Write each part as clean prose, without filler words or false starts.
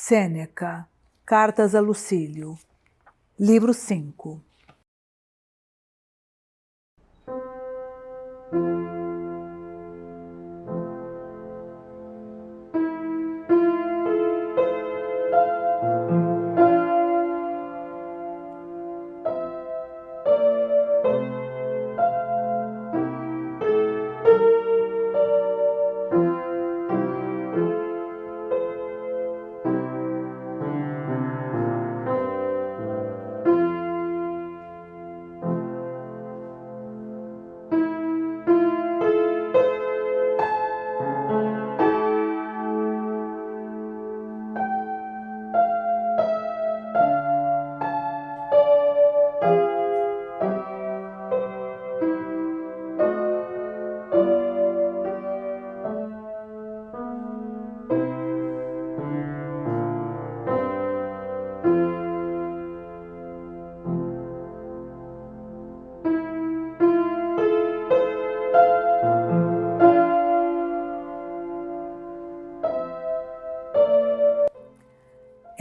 Sêneca, Cartas a Lucílio, Livro 5.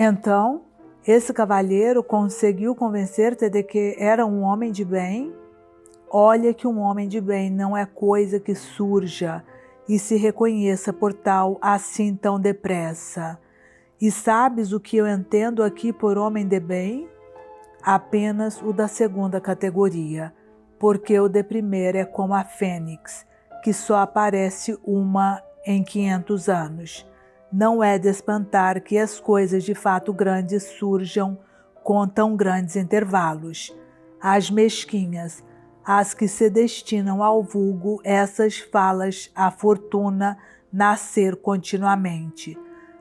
Então, esse cavalheiro conseguiu convencer-te de que era um homem de bem? Olha que um homem de bem não é coisa que surja e se reconheça por tal assim tão depressa. E sabes o que eu entendo aqui por homem de bem? Apenas o da segunda categoria, porque o de primeira é como a fênix, que só aparece uma em 500 anos. Não é de espantar que as coisas de fato grandes surjam com tão grandes intervalos. As mesquinhas, as que se destinam ao vulgo, essas falas à fortuna nascer continuamente.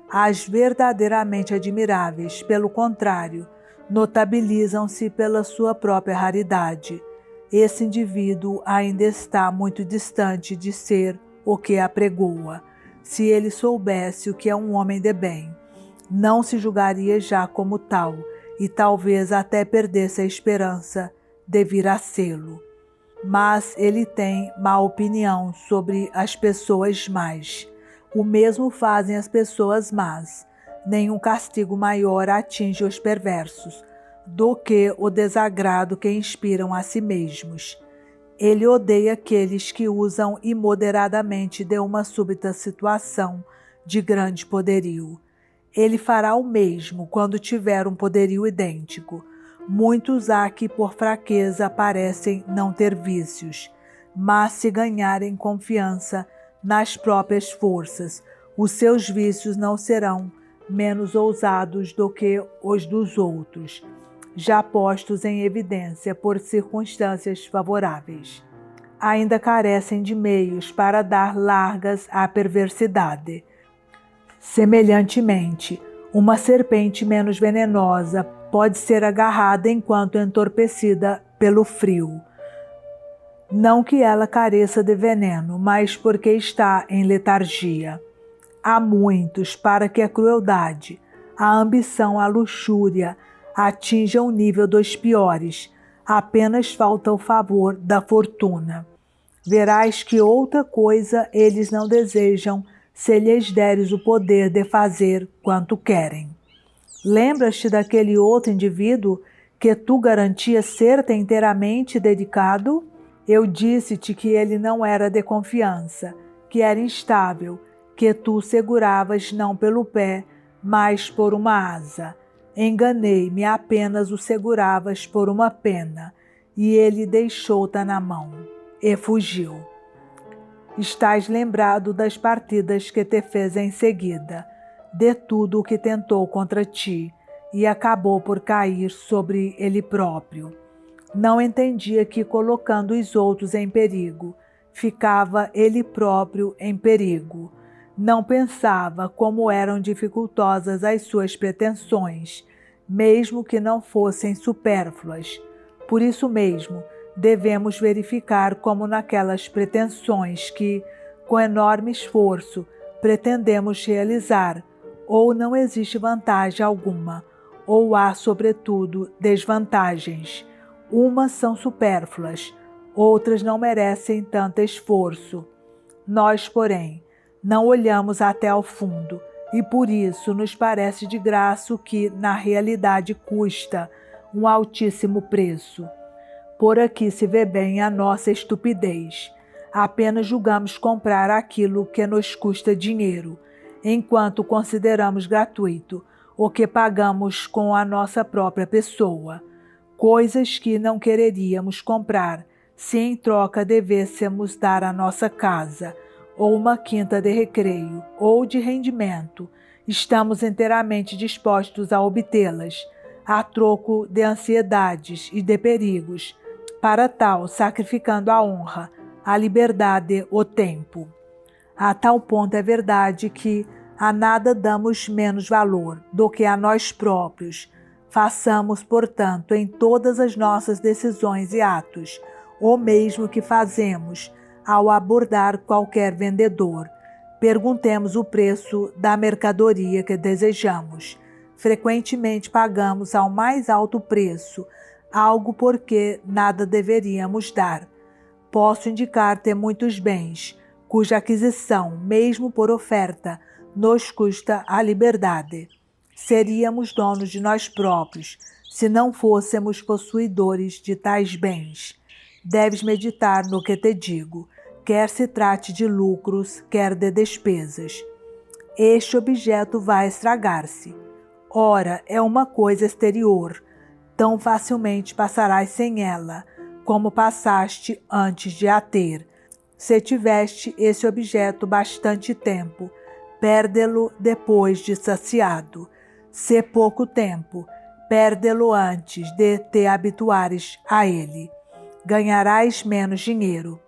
As verdadeiramente admiráveis, pelo contrário, notabilizam-se pela sua própria raridade. Esse indivíduo ainda está muito distante de ser o que apregoa. Se ele soubesse o que é um homem de bem, não se julgaria já como tal, e talvez até perdesse a esperança de vir a sê-lo. Mas ele tem má opinião sobre as pessoas más. O mesmo fazem as pessoas más. Nenhum castigo maior atinge os perversos do que o desagrado que inspiram a si mesmos. Ele odeia aqueles que usam imoderadamente de uma súbita situação de grande poderio. Ele fará o mesmo quando tiver um poderio idêntico. Muitos há que por fraqueza parecem não ter vícios, mas se ganharem confiança nas próprias forças, os seus vícios não serão menos ousados do que os dos outros, já postos em evidência por circunstâncias favoráveis. Ainda carecem de meios para dar largas à perversidade. Semelhantemente, uma serpente menos venenosa pode ser agarrada enquanto entorpecida pelo frio. Não que ela careça de veneno, mas porque está em letargia. Há muitos para que a crueldade, a ambição, a luxúria atinjam o nível dos piores. Apenas falta o favor da fortuna. Verás que outra coisa eles não desejam se lhes deres o poder de fazer quanto querem. Lembras-te daquele outro indivíduo que tu garantias ser-te inteiramente dedicado? Eu disse-te que ele não era de confiança, que era instável, que tu seguravas não pelo pé, mas por uma asa. Enganei-me, apenas o seguravas por uma pena, e ele deixou-te na mão, e fugiu. Estás lembrado das partidas que te fez em seguida, de tudo o que tentou contra ti, e acabou por cair sobre ele próprio. Não entendia que, colocando os outros em perigo, ficava ele próprio em perigo. Não pensava como eram dificultosas as suas pretensões, mesmo que não fossem supérfluas. Por isso mesmo, devemos verificar como naquelas pretensões que, com enorme esforço, pretendemos realizar, ou não existe vantagem alguma, ou há, sobretudo, desvantagens. Umas são supérfluas, outras não merecem tanto esforço. Nós, porém, não olhamos até ao fundo e por isso nos parece de graça o que, na realidade, custa um altíssimo preço. Por aqui se vê bem a nossa estupidez. Apenas julgamos comprar aquilo que nos custa dinheiro, enquanto consideramos gratuito o que pagamos com a nossa própria pessoa. Coisas que não quereríamos comprar se em troca devêssemos dar a nossa casa, ou uma quinta de recreio, ou de rendimento. Estamos inteiramente dispostos a obtê-las, a troco de ansiedades e de perigos, para tal sacrificando a honra, a liberdade, o tempo. A tal ponto é verdade que a nada damos menos valor do que a nós próprios. Façamos, portanto, em todas as nossas decisões e atos, o mesmo que fazemos ao abordar qualquer vendedor. Perguntemos o preço da mercadoria que desejamos. Frequentemente pagamos ao mais alto preço, algo por que nada deveríamos dar. Posso indicar-te muitos bens, cuja aquisição, mesmo por oferta, nos custa a liberdade. Seríamos donos de nós próprios, se não fôssemos possuidores de tais bens. Deves meditar no que te digo, quer se trate de lucros, quer de despesas. Este objeto vai estragar-se. Ora, é uma coisa exterior, tão facilmente passarás sem ela, como passaste antes de a ter. Se tiveste esse objeto bastante tempo, perde-lo depois de saciado. Se pouco tempo, perde-lo antes de te habituares a ele. Ganharás menos dinheiro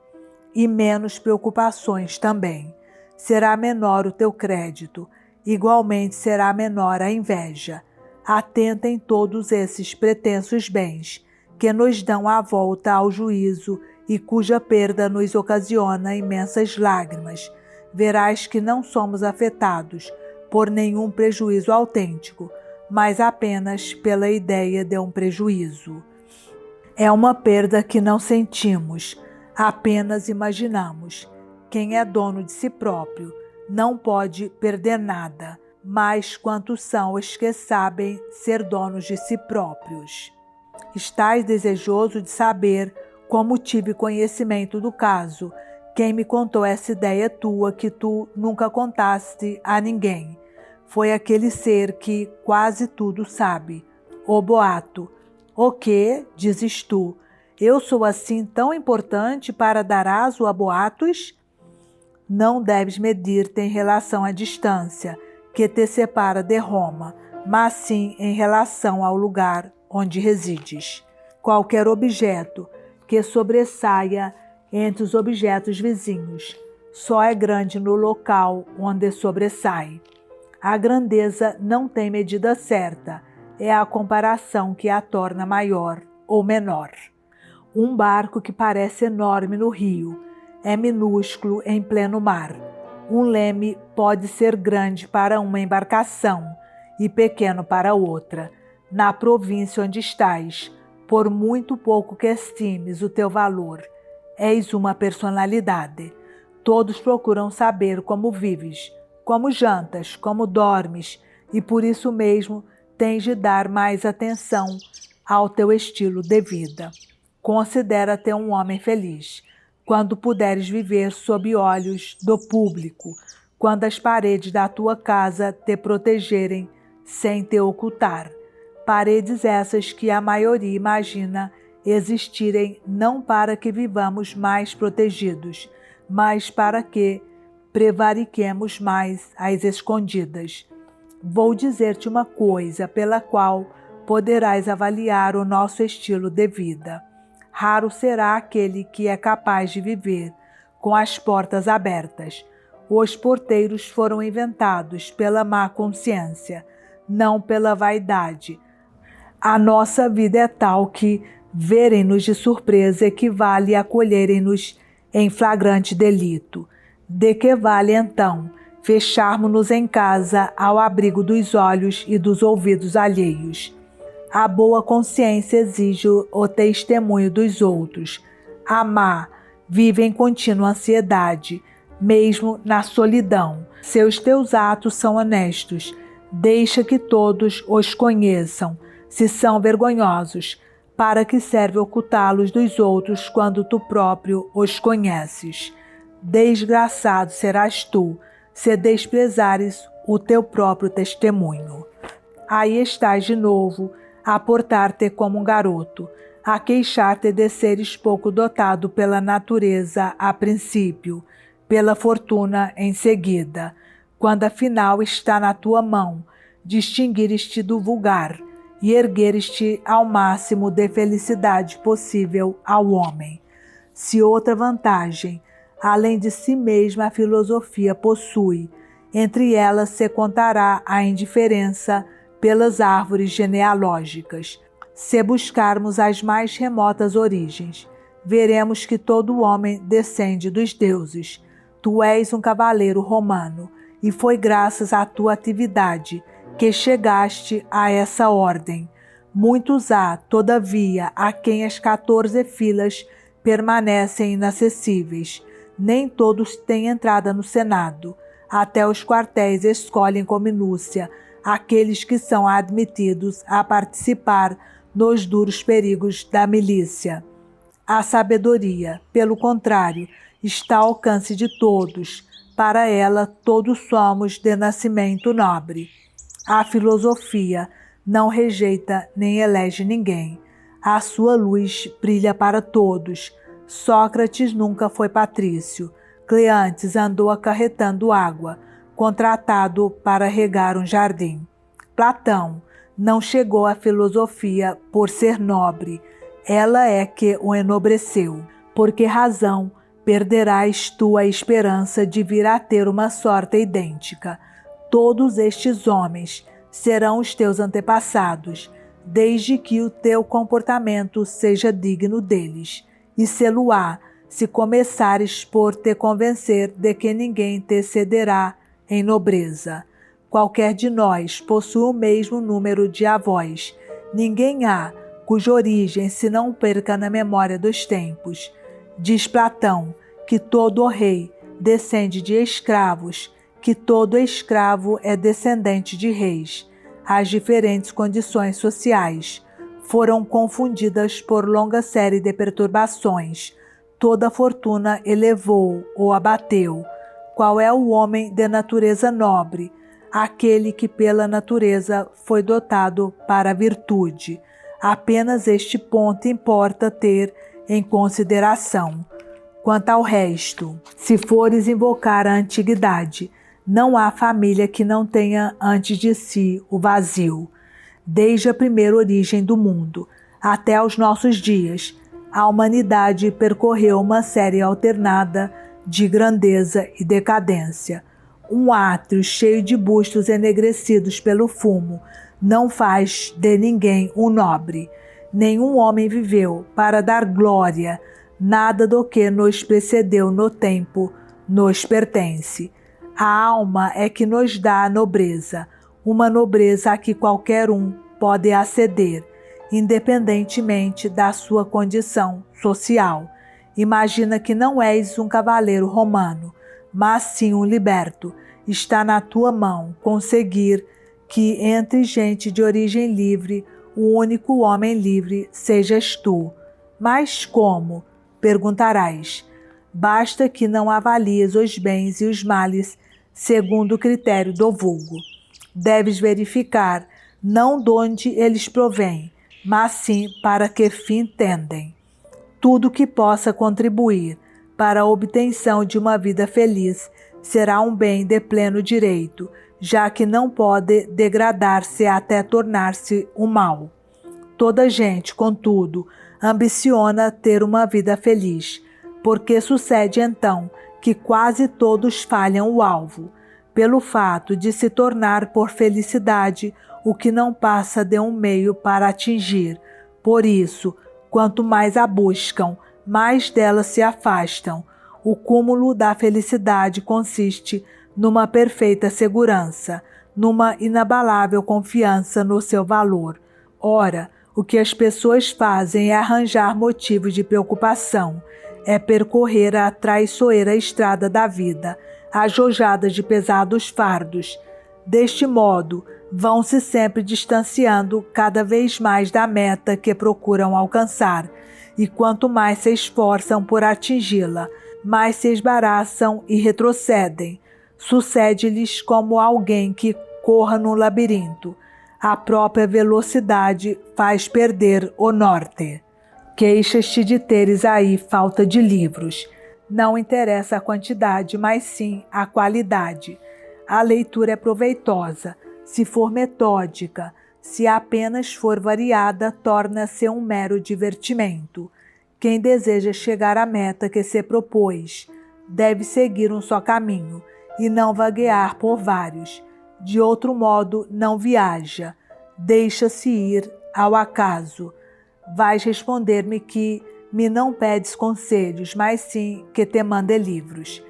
e menos preocupações também. Será menor o teu crédito, igualmente será menor a inveja. Atenta em todos esses pretensos bens, que nos dão a volta ao juízo e cuja perda nos ocasiona imensas lágrimas. Verás que não somos afetados por nenhum prejuízo autêntico, mas apenas pela ideia de um prejuízo. É uma perda que não sentimos, apenas imaginamos. Quem é dono de si próprio não pode perder nada, mas quantos são os que sabem ser donos de si próprios? Estás desejoso de saber como tive conhecimento do caso. Quem me contou essa ideia tua que tu nunca contaste a ninguém? Foi aquele ser que quase tudo sabe, o boato. O que, dizes tu, eu sou assim tão importante para dar aso a boatos? Não deves medir-te em relação à distância que te separa de Roma, mas sim em relação ao lugar onde resides. Qualquer objeto que sobressaia entre os objetos vizinhos só é grande no local onde sobressai. A grandeza não tem medida certa, é a comparação que a torna maior ou menor. Um barco que parece enorme no rio é minúsculo em pleno mar. Um leme pode ser grande para uma embarcação e pequeno para outra. Na província onde estás, por muito pouco que estimes o teu valor, és uma personalidade. Todos procuram saber como vives, como jantas, como dormes, e por isso mesmo tens de dar mais atenção ao teu estilo de vida. Considera-te um homem feliz, quando puderes viver sob olhos do público, quando as paredes da tua casa te protegerem sem te ocultar. Paredes essas que a maioria imagina existirem não para que vivamos mais protegidos, mas para que prevariquemos mais às escondidas. Vou dizer-te uma coisa pela qual poderás avaliar o nosso estilo de vida. Raro será aquele que é capaz de viver com as portas abertas. Os porteiros foram inventados pela má consciência, não pela vaidade. A nossa vida é tal que verem-nos de surpresa equivale a acolherem-nos em flagrante delito. De que vale, então, fecharmos-nos em casa ao abrigo dos olhos e dos ouvidos alheios? A boa consciência exige o testemunho dos outros. A má vive em contínua ansiedade, mesmo na solidão. Se os teus atos são honestos, deixa que todos os conheçam. Se são vergonhosos, para que serve ocultá-los dos outros quando tu próprio os conheces? Desgraçado serás tu, se desprezares o teu próprio testemunho. Aí estás de novo, a portar-te como um garoto, a queixar-te de seres pouco dotado pela natureza a princípio, pela fortuna em seguida, quando afinal está na tua mão distinguires-te do vulgar e ergueres-te ao máximo de felicidade possível ao homem. Se outra vantagem, além de si mesma, a filosofia possui, entre elas se contará a indiferença pelas árvores genealógicas. Se buscarmos as mais remotas origens, veremos que todo homem descende dos deuses. Tu és um cavaleiro romano, e foi graças à tua atividade que chegaste a essa ordem. Muitos há, todavia, a quem as 14 filas permanecem inacessíveis. Nem todos têm entrada no Senado. Até os quartéis escolhem com minúcia aqueles que são admitidos a participar nos duros perigos da milícia. A sabedoria, pelo contrário, está ao alcance de todos. Para ela, todos somos de nascimento nobre. A filosofia não rejeita nem elege ninguém. A sua luz brilha para todos. Sócrates nunca foi patrício. Cleantes andou acarretando água, contratado para regar um jardim. Platão não chegou à filosofia por ser nobre. Ela é que o enobreceu. Por que razão perderás tu a esperança de vir a ter uma sorte idêntica? Todos estes homens serão os teus antepassados, desde que o teu comportamento seja digno deles. E sê-lo-á, se começares por te convencer de que ninguém te cederá em nobreza. Qualquer de nós possui o mesmo número de avós. Ninguém há cuja origem se não perca na memória dos tempos. Diz Platão que todo rei descende de escravos, que todo escravo é descendente de reis. As diferentes condições sociais foram confundidas por longa série de perturbações. Toda fortuna elevou ou abateu. Qual é o homem de natureza nobre? Aquele que pela natureza foi dotado para a virtude. Apenas este ponto importa ter em consideração. Quanto ao resto, se fores invocar a antiguidade, não há família que não tenha antes de si o vazio. Desde a primeira origem do mundo até aos nossos dias, a humanidade percorreu uma série alternada de grandeza e decadência. Um átrio cheio de bustos enegrecidos pelo fumo não faz de ninguém um nobre. Nenhum homem viveu para dar glória. Nada do que nos precedeu no tempo nos pertence. A alma é que nos dá a nobreza, uma nobreza a que qualquer um pode aceder, independentemente da sua condição social. Imagina que não és um cavaleiro romano, mas sim um liberto. Está na tua mão conseguir que entre gente de origem livre, o único homem livre sejas tu. Mas como? Perguntarás. Basta que não avalies os bens e os males segundo o critério do vulgo. Deves verificar não de onde eles provêm, mas sim para que fim tendem. Tudo que possa contribuir para a obtenção de uma vida feliz será um bem de pleno direito, já que não pode degradar-se até tornar-se um mal. Toda gente, contudo, ambiciona ter uma vida feliz, porque sucede então que quase todos falham o alvo, pelo fato de se tornar por felicidade o que não passa de um meio para atingir. Por isso, quanto mais a buscam, mais dela se afastam. O cúmulo da felicidade consiste numa perfeita segurança, numa inabalável confiança no seu valor. Ora, o que as pessoas fazem é arranjar motivos de preocupação. é percorrer a traiçoeira estrada da vida, ajojada de pesados fardos. Deste modo, vão se sempre distanciando cada vez mais da meta que procuram alcançar, e quanto mais se esforçam por atingi-la, mais se esbaraçam e retrocedem. Sucede-lhes como alguém que corra no labirinto. A própria velocidade faz perder o norte. Queixas-te de teres aí falta de livros. Não interessa a quantidade, mas sim a qualidade. A leitura é proveitosa, se for metódica. Se apenas for variada, torna-se um mero divertimento. Quem deseja chegar à meta que se propôs, deve seguir um só caminho e não vaguear por vários. De outro modo, não viaja, deixa-se ir ao acaso. Vais responder-me que me não pedes conselhos, mas sim que te mande livros.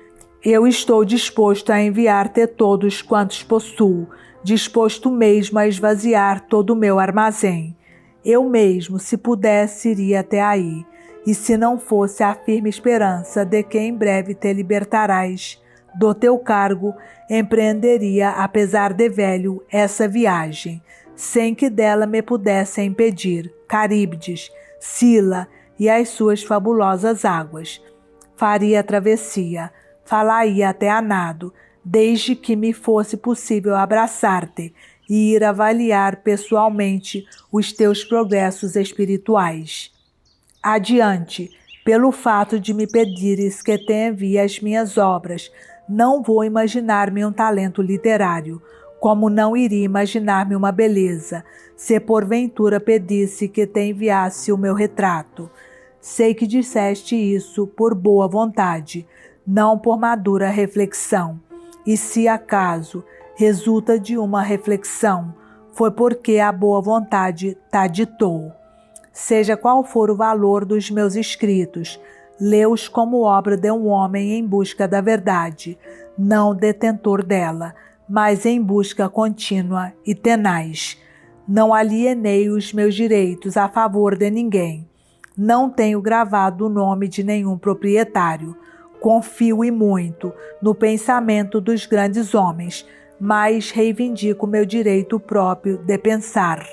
Eu estou disposto a enviar-te todos quantos possuo, disposto mesmo a esvaziar todo o meu armazém. Eu mesmo, se pudesse, iria até aí, e se não fosse a firme esperança de que em breve te libertarás do teu cargo, empreenderia, apesar de velho, essa viagem, sem que dela me pudesse impedir Caríbdes, Sila e as suas fabulosas águas. Faria a travessia, falaria até a nado, desde que me fosse possível abraçar-te e ir avaliar pessoalmente os teus progressos espirituais. Adiante, pelo fato de me pedires que te envie as minhas obras, não vou imaginar-me um talento literário, como não iria imaginar-me uma beleza, se porventura pedisse que te enviasse o meu retrato. Sei que disseste isso por boa vontade, não por madura reflexão. E se acaso resulta de uma reflexão, foi porque a boa vontade ta ditou. Seja qual for o valor dos meus escritos, lê-os como obra de um homem em busca da verdade, não detentor dela, mas em busca contínua e tenaz. Não alienei os meus direitos a favor de ninguém. Não tenho gravado o nome de nenhum proprietário. Confio e muito no pensamento dos grandes homens, mas reivindico meu direito próprio de pensar.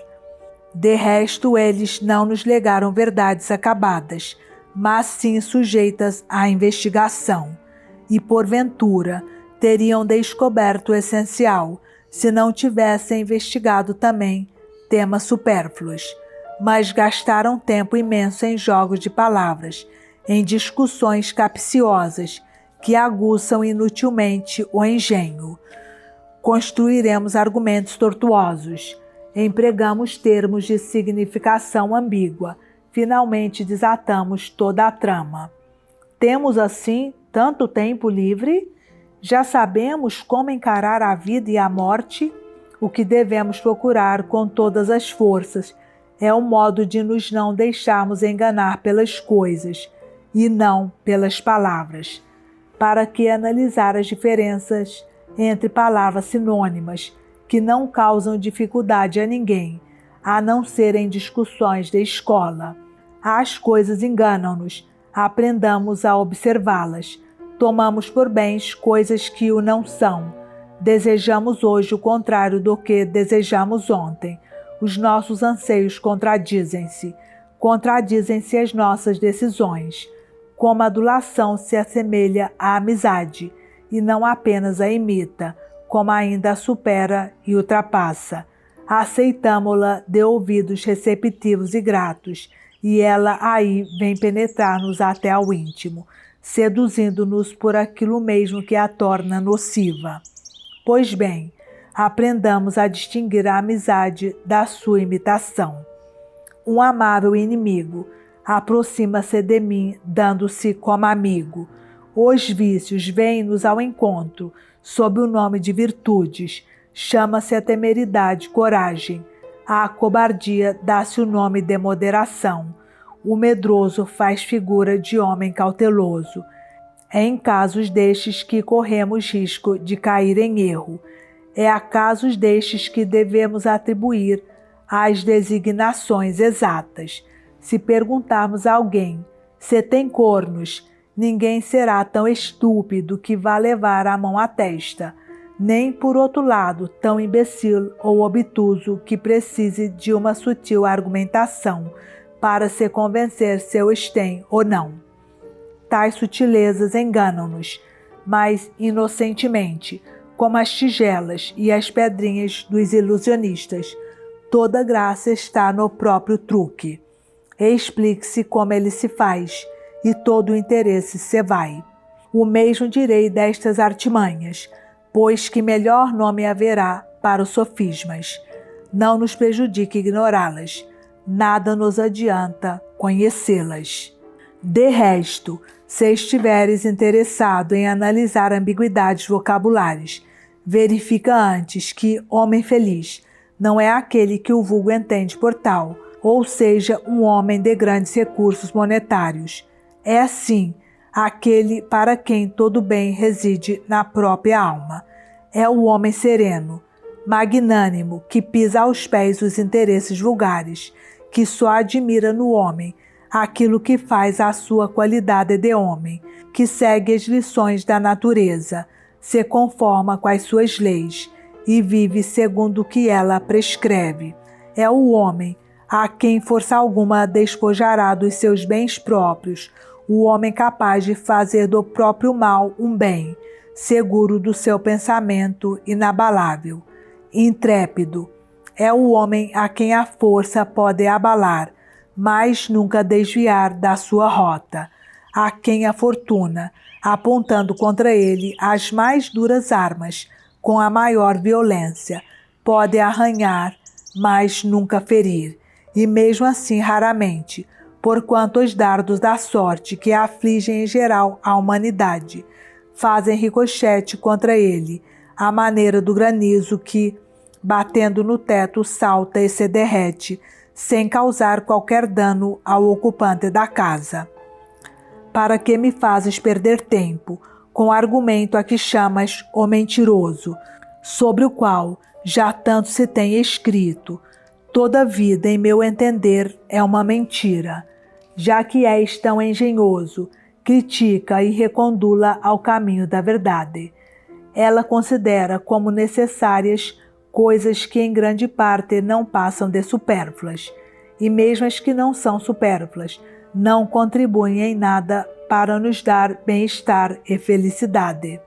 De resto, eles não nos legaram verdades acabadas, mas sim sujeitas à investigação. E, porventura, teriam descoberto o essencial, se não tivessem investigado também temas supérfluos. Mas gastaram tempo imenso em jogos de palavras, em discussões capciosas que aguçam inutilmente o engenho. Construiremos argumentos tortuosos, empregamos termos de significação ambígua, finalmente desatamos toda a trama. Temos assim tanto tempo livre? Já sabemos como encarar a vida e a morte? O que devemos procurar com todas as forças é o modo de nos não deixarmos enganar pelas coisas e não pelas palavras. Para que analisar as diferenças entre palavras sinônimas que não causam dificuldade a ninguém, a não serem discussões de escola. As coisas enganam-nos, aprendamos a observá-las. Tomamos por bens coisas que o não são. Desejamos hoje o contrário do que desejamos ontem. Os nossos anseios contradizem-se as nossas decisões. Como a adulação se assemelha à amizade, e não apenas a imita, como ainda a supera e ultrapassa. Aceitamo-la de ouvidos receptivos e gratos, e ela aí vem penetrar-nos até ao íntimo, seduzindo-nos por aquilo mesmo que a torna nociva. Pois bem, aprendamos a distinguir a amizade da sua imitação. Um amável inimigo aproxima-se de mim, dando-se como amigo. Os vícios vêm-nos ao encontro, sob o nome de virtudes. Chama-se a temeridade coragem. A cobardia dá-se o nome de moderação. O medroso faz figura de homem cauteloso. É em casos destes que corremos risco de cair em erro. É a casos destes que devemos atribuir as designações exatas. Se perguntarmos a alguém Se tem cornos, ninguém será tão estúpido que vá levar a mão à testa, nem, por outro lado, tão imbecil ou obtuso que precise de uma sutil argumentação para se convencer se os tem ou não. Tais sutilezas enganam-nos, mas inocentemente, como as tigelas e as pedrinhas dos ilusionistas. Toda graça está no próprio truque. Explique-se como ele se faz, e todo o interesse se vai. O mesmo direi destas artimanhas, pois que melhor nome haverá para os sofismas. Não nos prejudique ignorá-las, nada nos adianta conhecê-las. De resto, se estiveres interessado em analisar ambiguidades vocabulares, verifica antes que homem feliz não é aquele que o vulgo entende por tal, ou seja, um homem de grandes recursos monetários. É, sim, aquele para quem todo bem reside na própria alma. É o homem sereno, magnânimo, que pisa aos pés os interesses vulgares, que só admira no homem aquilo que faz a sua qualidade de homem, que segue as lições da natureza, se conforma com as suas leis e vive segundo o que ela prescreve. É o homem a quem força alguma despojará dos seus bens próprios, o homem capaz de fazer do próprio mal um bem, seguro do seu pensamento inabalável. Intrépido é o homem a quem a força pode abalar, mas nunca desviar da sua rota, a quem a fortuna, apontando contra ele as mais duras armas, com a maior violência, pode arranhar, mas nunca ferir, e mesmo assim raramente, porquanto os dardos da sorte que afligem em geral a humanidade fazem ricochete contra ele, à maneira do granizo que, batendo no teto, salta e se derrete, sem causar qualquer dano ao ocupante da casa. Para que me fazes perder tempo, com argumento a que chamas o mentiroso, sobre o qual já tanto se tem escrito? Toda vida, em meu entender, é uma mentira. Já que és tão engenhoso, critica e recondula ao caminho da verdade. Ela considera como necessárias coisas que em grande parte não passam de supérfluas, e mesmo as que não são supérfluas, não contribuem em nada para nos dar bem-estar e felicidade.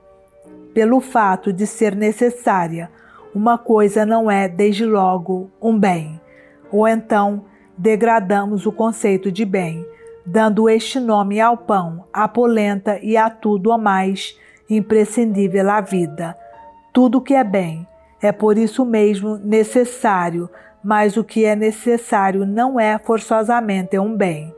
Pelo fato de ser necessária, uma coisa não é, desde logo, um bem, ou então degradamos o conceito de bem, dando este nome ao pão, à polenta e a tudo o mais imprescindível à vida. Tudo que é bem é por isso mesmo necessário, mas o que é necessário não é forçosamente um bem.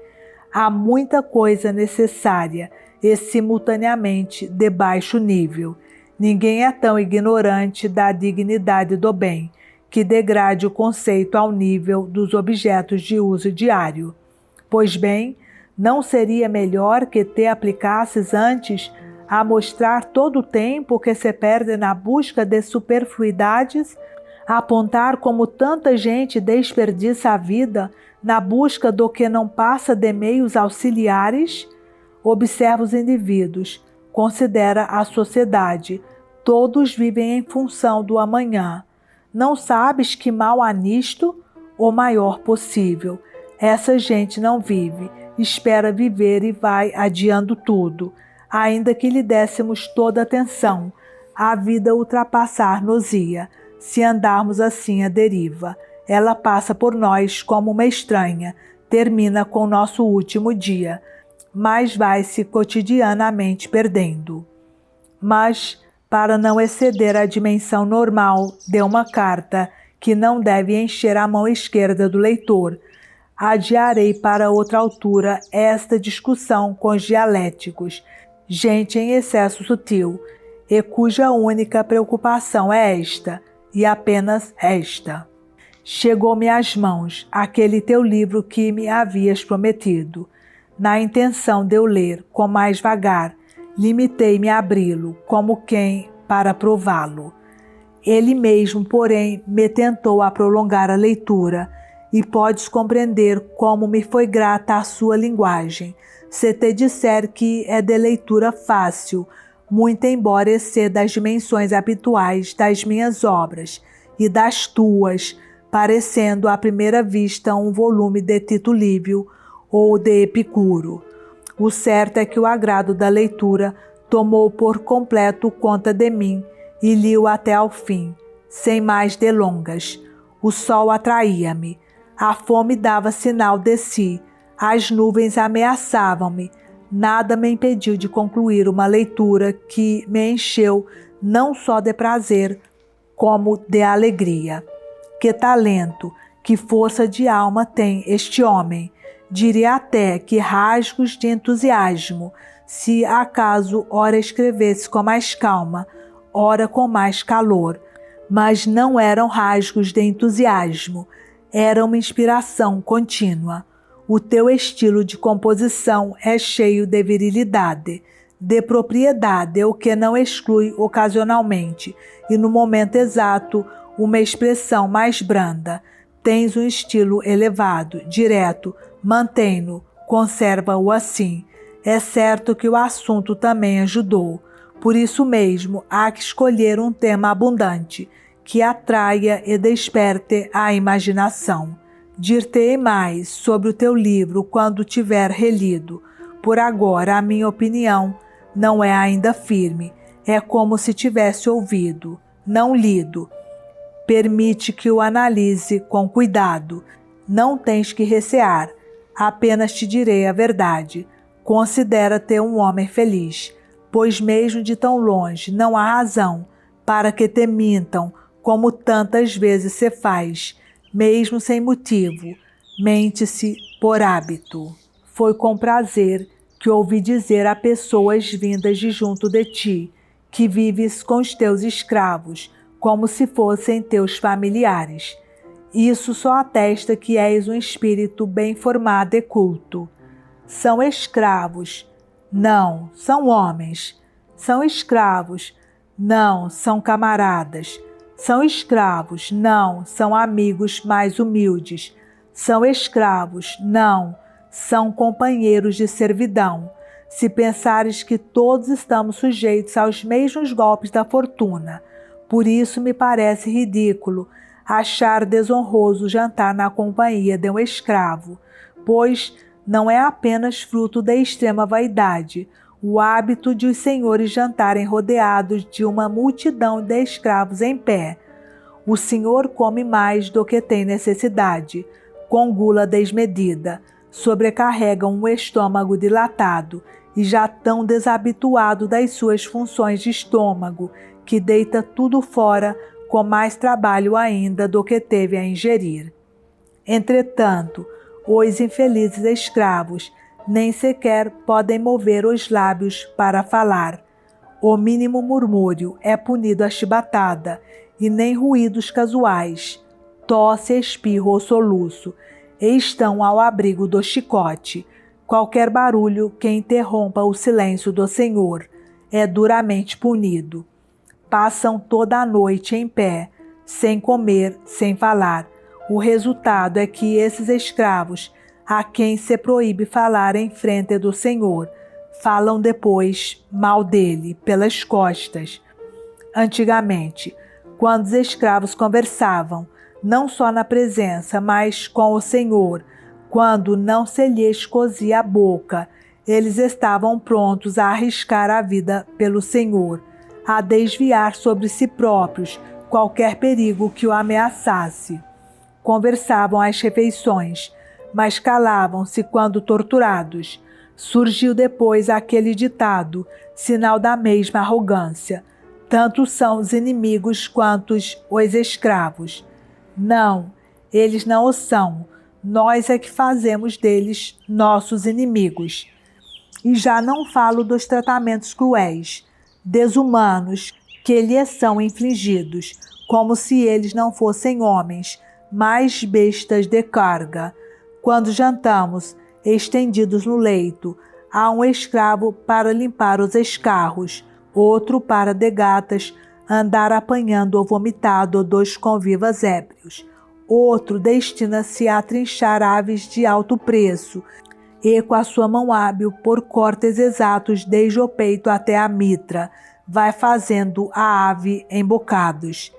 Há muita coisa necessária e simultaneamente de baixo nível. Ninguém é tão ignorante da dignidade do bem que degrade o conceito ao nível dos objetos de uso diário. Pois bem, não seria melhor que te aplicasses antes a mostrar todo o tempo que se perde na busca de superfluidades, a apontar como tanta gente desperdiça a vida na busca do que não passa de meios auxiliares? Observa os indivíduos, considera a sociedade, todos vivem em função do amanhã. Não sabes que mal há nisto? O maior possível. Essa gente não vive, espera viver e vai adiando tudo. Ainda que lhe dessemos toda atenção, a vida ultrapassar-nos-ia. Se andarmos assim à deriva, ela passa por nós como uma estranha, termina com nosso último dia, mas vai-se cotidianamente perdendo. Mas, para não exceder a dimensão normal de uma carta que não deve encher a mão esquerda do leitor, adiarei para outra altura esta discussão com os dialéticos, gente em excesso sutil, e cuja única preocupação é esta, e apenas esta. Chegou-me às mãos aquele teu livro que me havias prometido. Na intenção de eu ler com mais vagar, limitei-me a abri-lo, como quem para prová-lo. Ele mesmo, porém, me tentou a prolongar a leitura, e podes compreender como me foi grata a sua linguagem. Se te disser que é de leitura fácil, muito embora exceda as dimensões habituais das minhas obras e das tuas, parecendo à primeira vista um volume de Tito Livio ou de Epicuro. O certo é que o agrado da leitura tomou por completo conta de mim e li-o até ao fim, sem mais delongas. O sol atraía-me, a fome dava sinal de si, as nuvens ameaçavam-me. Nada me impediu de concluir uma leitura que me encheu não só de prazer, como de alegria. Que talento, que força de alma tem este homem! Diria até que rasgos de entusiasmo, se acaso ora escrevesse com mais calma, ora com mais calor. Mas não eram rasgos de entusiasmo, era uma inspiração contínua. O teu estilo de composição é cheio de virilidade, de propriedade, o que não exclui ocasionalmente, e no momento exato, uma expressão mais branda. Tens um estilo elevado, direto, mantém-no, conserva-o assim. É certo que o assunto também ajudou. Por isso mesmo, há que escolher um tema abundante, que atraia e desperte a imaginação. Dir-te-ei mais sobre o teu livro quando tiver relido. Por agora, a minha opinião não é ainda firme. É como se tivesse ouvido, não lido. Permite que o analise com cuidado. Não tens que recear. Apenas te direi a verdade. Considera-te um homem feliz, pois mesmo de tão longe não há razão para que te mintam, como tantas vezes se faz, mesmo sem motivo, mente-se por hábito. Foi com prazer que ouvi dizer a pessoas vindas de junto de ti, que vives com os teus escravos, como se fossem teus familiares. Isso só atesta que és um espírito bem formado e culto. São escravos? Não, são homens. São escravos? Não, são camaradas. São escravos? Não, são amigos mais humildes. São escravos? Não, são companheiros de servidão. Se pensares que todos estamos sujeitos aos mesmos golpes da fortuna, por isso me parece ridículo achar desonroso jantar na companhia de um escravo, pois não é apenas fruto da extrema vaidade, o hábito de os senhores jantarem rodeados de uma multidão de escravos em pé. O senhor come mais do que tem necessidade, com gula desmedida, sobrecarrega um estômago dilatado e já tão desabituado das suas funções de estômago, que deita tudo fora com mais trabalho ainda do que teve a ingerir. Entretanto, os infelizes escravos nem sequer podem mover os lábios para falar. O mínimo murmúrio é punido a chibatada, e nem ruídos casuais, tosse, espirro ou soluço, estão ao abrigo do chicote. Qualquer barulho que interrompa o silêncio do Senhor é duramente punido. Passam toda a noite em pé, sem comer, sem falar. O resultado é que esses escravos, a quem se proíbe falar em frente do Senhor, falam depois mal dele, pelas costas. Antigamente, quando os escravos conversavam, não só na presença, mas com o Senhor, quando não se lhes cozia a boca, eles estavam prontos a arriscar a vida pelo Senhor, a desviar sobre si próprios qualquer perigo que o ameaçasse. Conversavam às refeições, mas calavam-se quando torturados. Surgiu depois aquele ditado, sinal da mesma arrogância: tanto são os inimigos quanto os escravos. Não, eles não o são. Nós é que fazemos deles nossos inimigos. E já não falo dos tratamentos cruéis, desumanos, que lhes são infligidos, como se eles não fossem homens, mas bestas de carga. Quando jantamos, estendidos no leito, há um escravo para limpar os escarros, outro para de gatas andar apanhando o vomitado dos convivas ébrios, Outro destina-se a trinchar aves de alto preço, e com a sua mão hábil, por cortes exatos desde o peito até a mitra, vai fazendo a ave em bocados.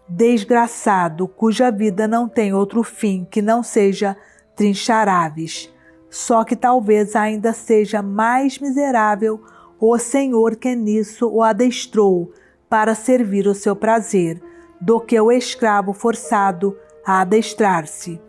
Desgraçado, cuja vida não tem outro fim que não seja trinchar aves. Só que talvez ainda seja mais miserável o senhor que nisso o adestrou para servir o seu prazer, do que o escravo forçado a adestrar-se.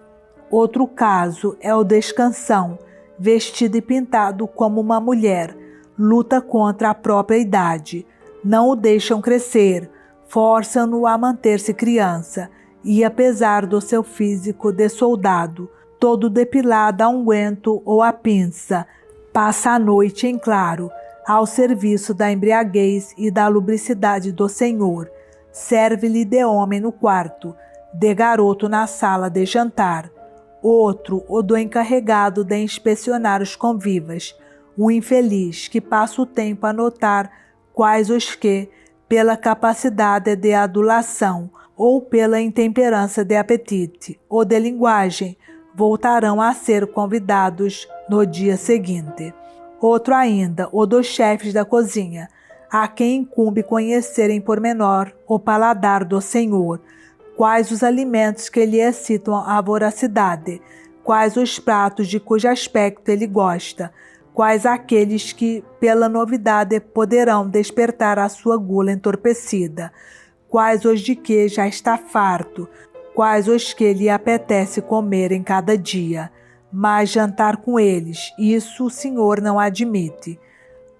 Outro caso é o descansão, vestido e pintado como uma mulher, luta contra a própria idade. Não o deixam crescer, forçam-no a manter-se criança, e apesar do seu físico de soldado, todo depilado a unguento ou a pinça, passa a noite em claro, ao serviço da embriaguez e da lubricidade do Senhor. Serve-lhe de homem no quarto, de garoto na sala de jantar. Outro, o do encarregado de inspecionar os convivas, um infeliz que passa o tempo a notar quais os que, pela capacidade de adulação ou pela intemperança de apetite ou de linguagem, voltarão a ser convidados no dia seguinte. Outro ainda, o dos chefes da cozinha, a quem incumbe conhecer em pormenor o paladar do Senhor, quais os alimentos que lhe excitam a voracidade, quais os pratos de cujo aspecto ele gosta, quais aqueles que, pela novidade, poderão despertar a sua gula entorpecida, quais os de que já está farto, quais os que lhe apetece comer em cada dia. Mas jantar com eles, isso o Senhor não admite.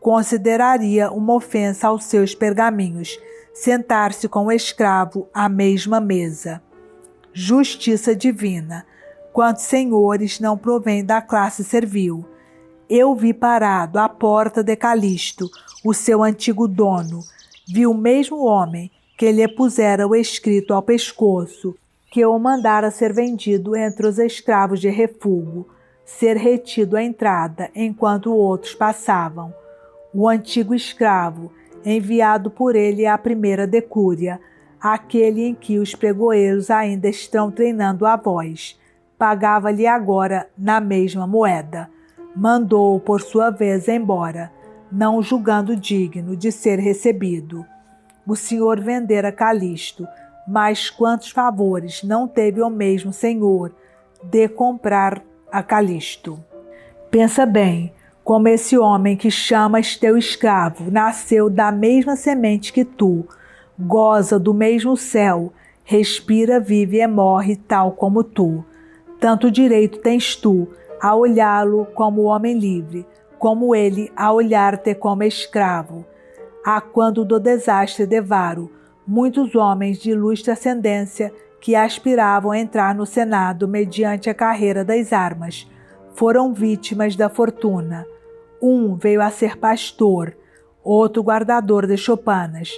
Consideraria uma ofensa aos seus pergaminhos sentar-se com o escravo à mesma mesa. Justiça divina. Quantos senhores não provém da classe servil? Eu vi parado à porta de Calisto, o seu antigo dono. Vi o mesmo homem que lhe pusera o escrito ao pescoço, que o mandara ser vendido entre os escravos de refúgio, ser retido à entrada enquanto outros passavam. O antigo escravo, enviado por ele à primeira decúria, aquele em que os pregoeiros ainda estão treinando a voz, pagava-lhe agora na mesma moeda. Mandou-o por sua vez embora, não julgando digno de ser recebido. O senhor vendera Calisto, mas quantos favores não teve o mesmo senhor de comprar a Calisto? Pensa bem, como esse homem que chamas teu escravo nasceu da mesma semente que tu, goza do mesmo céu, respira, vive e morre tal como tu. Tanto direito tens tu a olhá-lo como homem livre, como ele a olhar-te como escravo. Há quando do desastre de Varo, muitos homens de ilustre ascendência que aspiravam a entrar no Senado mediante a carreira das armas, foram vítimas da fortuna. Um veio a ser pastor, outro guardador de choupanas.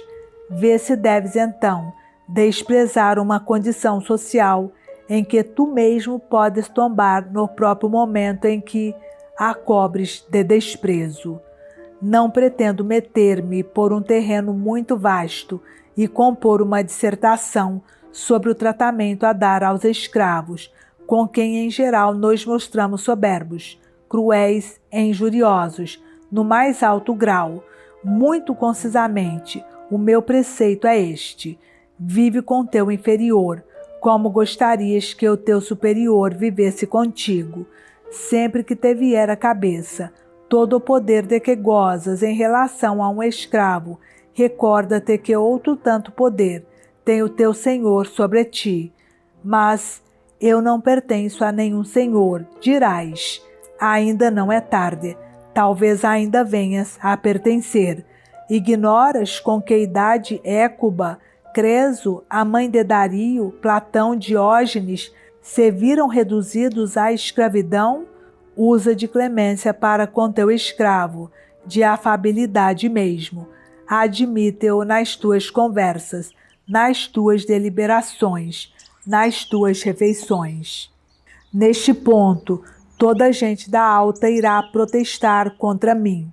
Vê se deves então desprezar uma condição social em que tu mesmo podes tombar no próprio momento em que a cobres de desprezo. Não pretendo meter-me por um terreno muito vasto e compor uma dissertação sobre o tratamento a dar aos escravos, com quem em geral nos mostramos soberbos, cruéis e injuriosos, no mais alto grau. Muito concisamente, o meu preceito é este: vive com teu inferior, como gostarias que o teu superior vivesse contigo. Sempre que te vier à cabeça todo o poder de que gozas em relação a um escravo, recorda-te que outro tanto poder tem o teu senhor sobre ti. Mas eu não pertenço a nenhum senhor, dirás. Ainda não é tarde, talvez ainda venhas a pertencer. Ignoras com que idade Écuba, Creso, a mãe de Dario, Platão, Diógenes, se viram reduzidos à escravidão? Usa de clemência para com teu escravo, de afabilidade mesmo. Admite-o nas tuas conversas, nas tuas deliberações, nas tuas refeições. Neste ponto, toda a gente da alta irá protestar contra mim.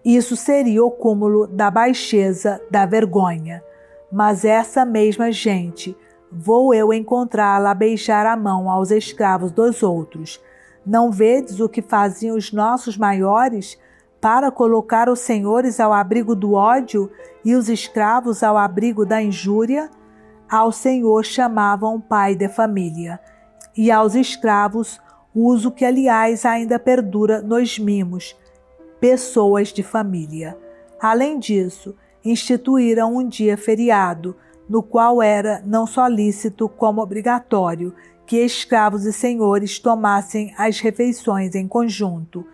Isso seria o cúmulo da baixeza, da vergonha. Mas essa mesma gente, vou eu encontrá-la a beijar a mão aos escravos dos outros. Não vedes o que faziam os nossos maiores para colocar os senhores ao abrigo do ódio e os escravos ao abrigo da injúria? Ao senhor chamavam pai de família, e aos escravos uso que, aliás, ainda perdura nos mimos, pessoas de família. Além disso, instituíram um dia feriado, no qual era não só lícito como obrigatório que escravos e senhores tomassem as refeições em conjunto.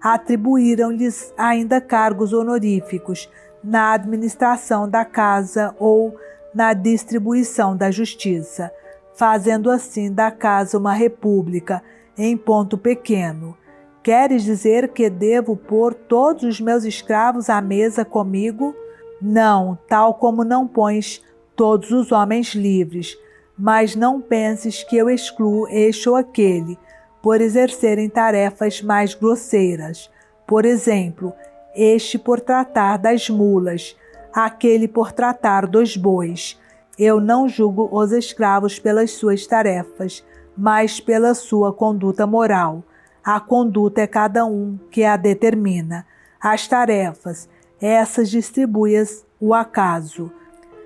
Atribuíram-lhes ainda cargos honoríficos na administração da casa ou na distribuição da justiça, fazendo assim da casa uma república em ponto pequeno. Queres dizer que devo pôr todos os meus escravos à mesa comigo? Não, tal como não pões todos os homens livres, mas não penses que eu excluo este ou aquele, por exercerem tarefas mais grosseiras. Por exemplo, este por tratar das mulas, aquele por tratar dos bois. Eu não julgo os escravos pelas suas tarefas, mas pela sua conduta moral. A conduta é cada um que a determina. As tarefas, essas distribui-as o acaso.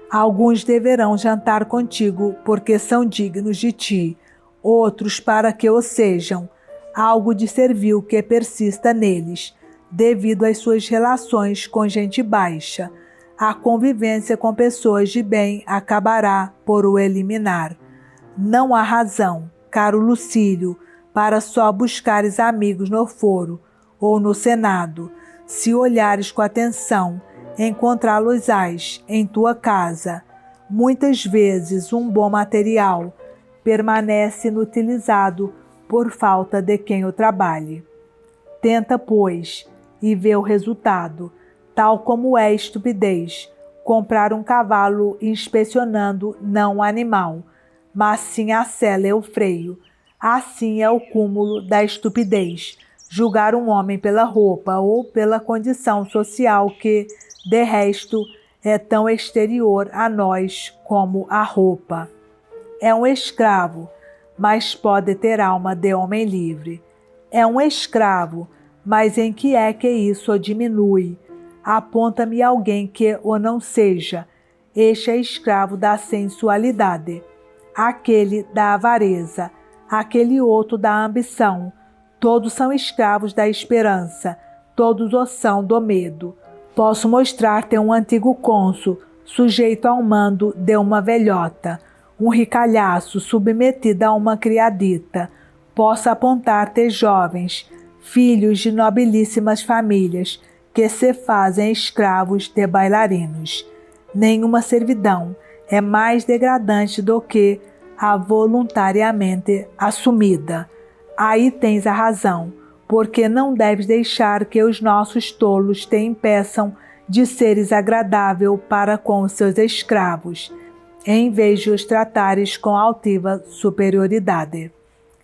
Alguns deverão jantar contigo porque são dignos de ti, outros para que o sejam, algo de servil que persista neles, devido às suas relações com gente baixa. A convivência com pessoas de bem acabará por o eliminar. Não há razão, caro Lucílio, para só buscares amigos no foro ou no senado. Se olhares com atenção, encontrá-los-ás em tua casa. Muitas vezes um bom material permanece inutilizado por falta de quem o trabalhe. Tenta, pois, e vê o resultado, tal como é estupidez, comprar um cavalo inspecionando não o animal, mas sim a sela e o freio. Assim é o cúmulo da estupidez, julgar um homem pela roupa ou pela condição social que, de resto, é tão exterior a nós como a roupa. É um escravo, mas pode ter alma de homem livre. É um escravo, mas em que é que isso o diminui? Aponta-me alguém que o não seja. Este é escravo da sensualidade, aquele da avareza, aquele outro da ambição. Todos são escravos da esperança, todos o são do medo. Posso mostrar-te um antigo cônsul, sujeito ao mando de uma velhota, um ricalhaço submetido a uma criadita. Posso apontar-te jovens, filhos de nobilíssimas famílias, que se fazem escravos de bailarinos. Nenhuma servidão é mais degradante do que a voluntariamente assumida. Aí tens a razão, porque não deves deixar que os nossos tolos te impeçam de seres agradável para com os seus escravos, em vez de os tratares com altiva superioridade.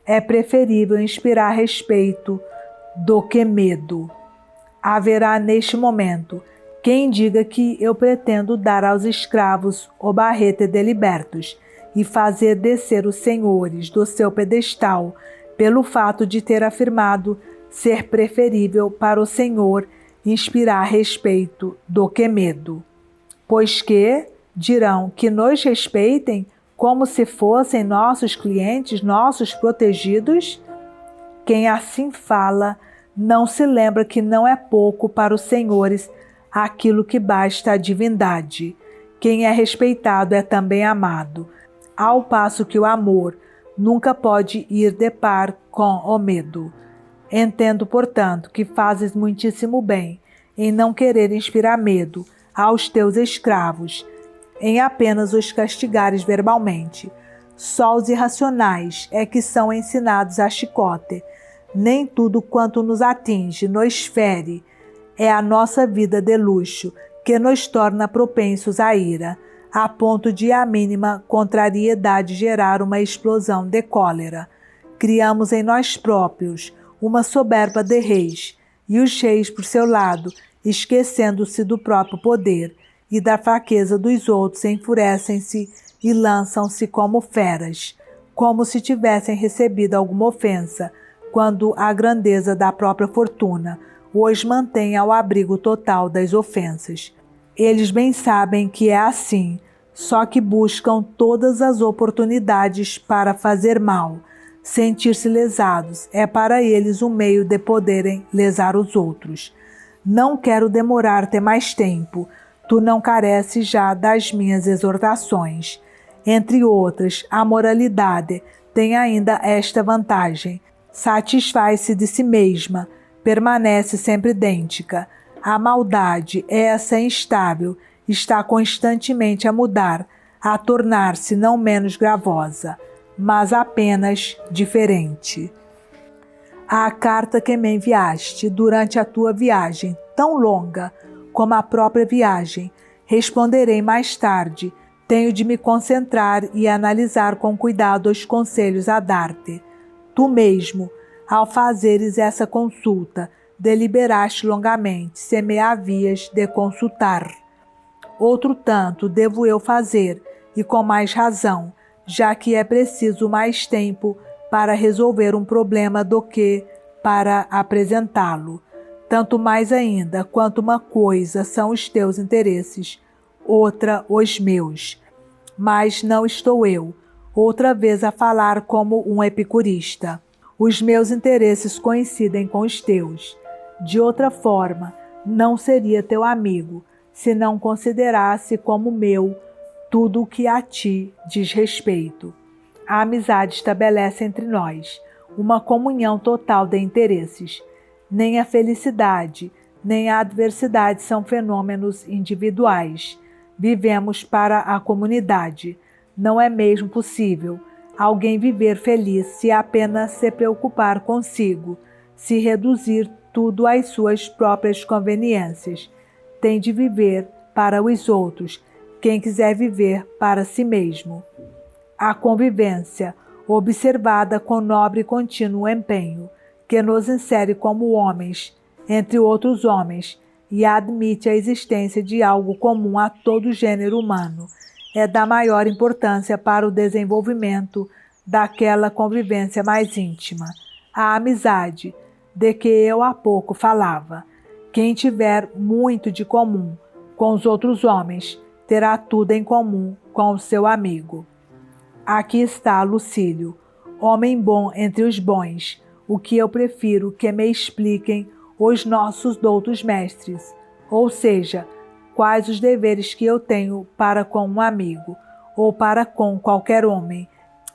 É preferível inspirar respeito do que medo. Haverá neste momento quem diga que eu pretendo dar aos escravos o barrete de libertos e fazer descer os senhores do seu pedestal pelo fato de ter afirmado ser preferível para o senhor inspirar respeito do que medo. Pois que, dirão, que nos respeitem como se fossem nossos clientes, nossos protegidos? Quem assim fala não se lembra que não é pouco para os senhores aquilo que basta à divindade. Quem é respeitado é também amado, ao passo que o amor nunca pode ir de par com o medo. Entendo, portanto, que fazes muitíssimo bem em não querer inspirar medo aos teus escravos, em apenas os castigares verbalmente. Só os irracionais é que são ensinados a chicote. Nem tudo quanto nos atinge nos fere. É a nossa vida de luxo que nos torna propensos à ira, a ponto de a mínima contrariedade gerar uma explosão de cólera. Criamos em nós próprios uma soberba de reis, e os reis, por seu lado, esquecendo-se do próprio poder e da fraqueza dos outros, enfurecem-se e lançam-se como feras, como se tivessem recebido alguma ofensa, quando a grandeza da própria fortuna os mantém ao abrigo total das ofensas. Eles bem sabem que é assim, só que buscam todas as oportunidades para fazer mal. Sentir-se lesados é para eles um meio de poderem lesar os outros. Não quero demorar-te mais tempo. Tu não careces já das minhas exortações. Entre outras, a moralidade tem ainda esta vantagem. Satisfaz-se de si mesma, permanece sempre idêntica. A maldade, essa instável, está constantemente a mudar, a tornar-se não menos gravosa, mas apenas diferente. A carta que me enviaste durante a tua viagem, tão longa como a própria viagem, responderei mais tarde. Tenho de me concentrar e analisar com cuidado os conselhos a dar-te. Tu mesmo, ao fazeres essa consulta, deliberaste longamente se me havias de consultar. Outro tanto devo eu fazer, e com mais razão, já que é preciso mais tempo para resolver um problema do que para apresentá-lo. Tanto mais ainda, quanto uma coisa são os teus interesses, outra os meus. Mas não estou eu, outra vez a falar como um epicurista. Os meus interesses coincidem com os teus. De outra forma, não seria teu amigo, se não considerasse como meu tudo o que a ti diz respeito. A amizade estabelece entre nós uma comunhão total de interesses. Nem a felicidade, nem a adversidade são fenômenos individuais. Vivemos para a comunidade. Não é mesmo possível alguém viver feliz se apenas se preocupar consigo, se reduzir tudo às suas próprias conveniências. Tem de viver para os outros, quem quiser viver para si mesmo. A convivência, observada com nobre e contínuo empenho, que nos insere como homens, entre outros homens, e admite a existência de algo comum a todo o gênero humano, é da maior importância para o desenvolvimento daquela convivência mais íntima, a amizade, de que eu há pouco falava. Quem tiver muito de comum com os outros homens, terá tudo em comum com o seu amigo. Aqui está Lucílio, homem bom entre os bons, o que eu prefiro que me expliquem os nossos doutos mestres, ou seja, quais os deveres que eu tenho para com um amigo, ou para com qualquer homem,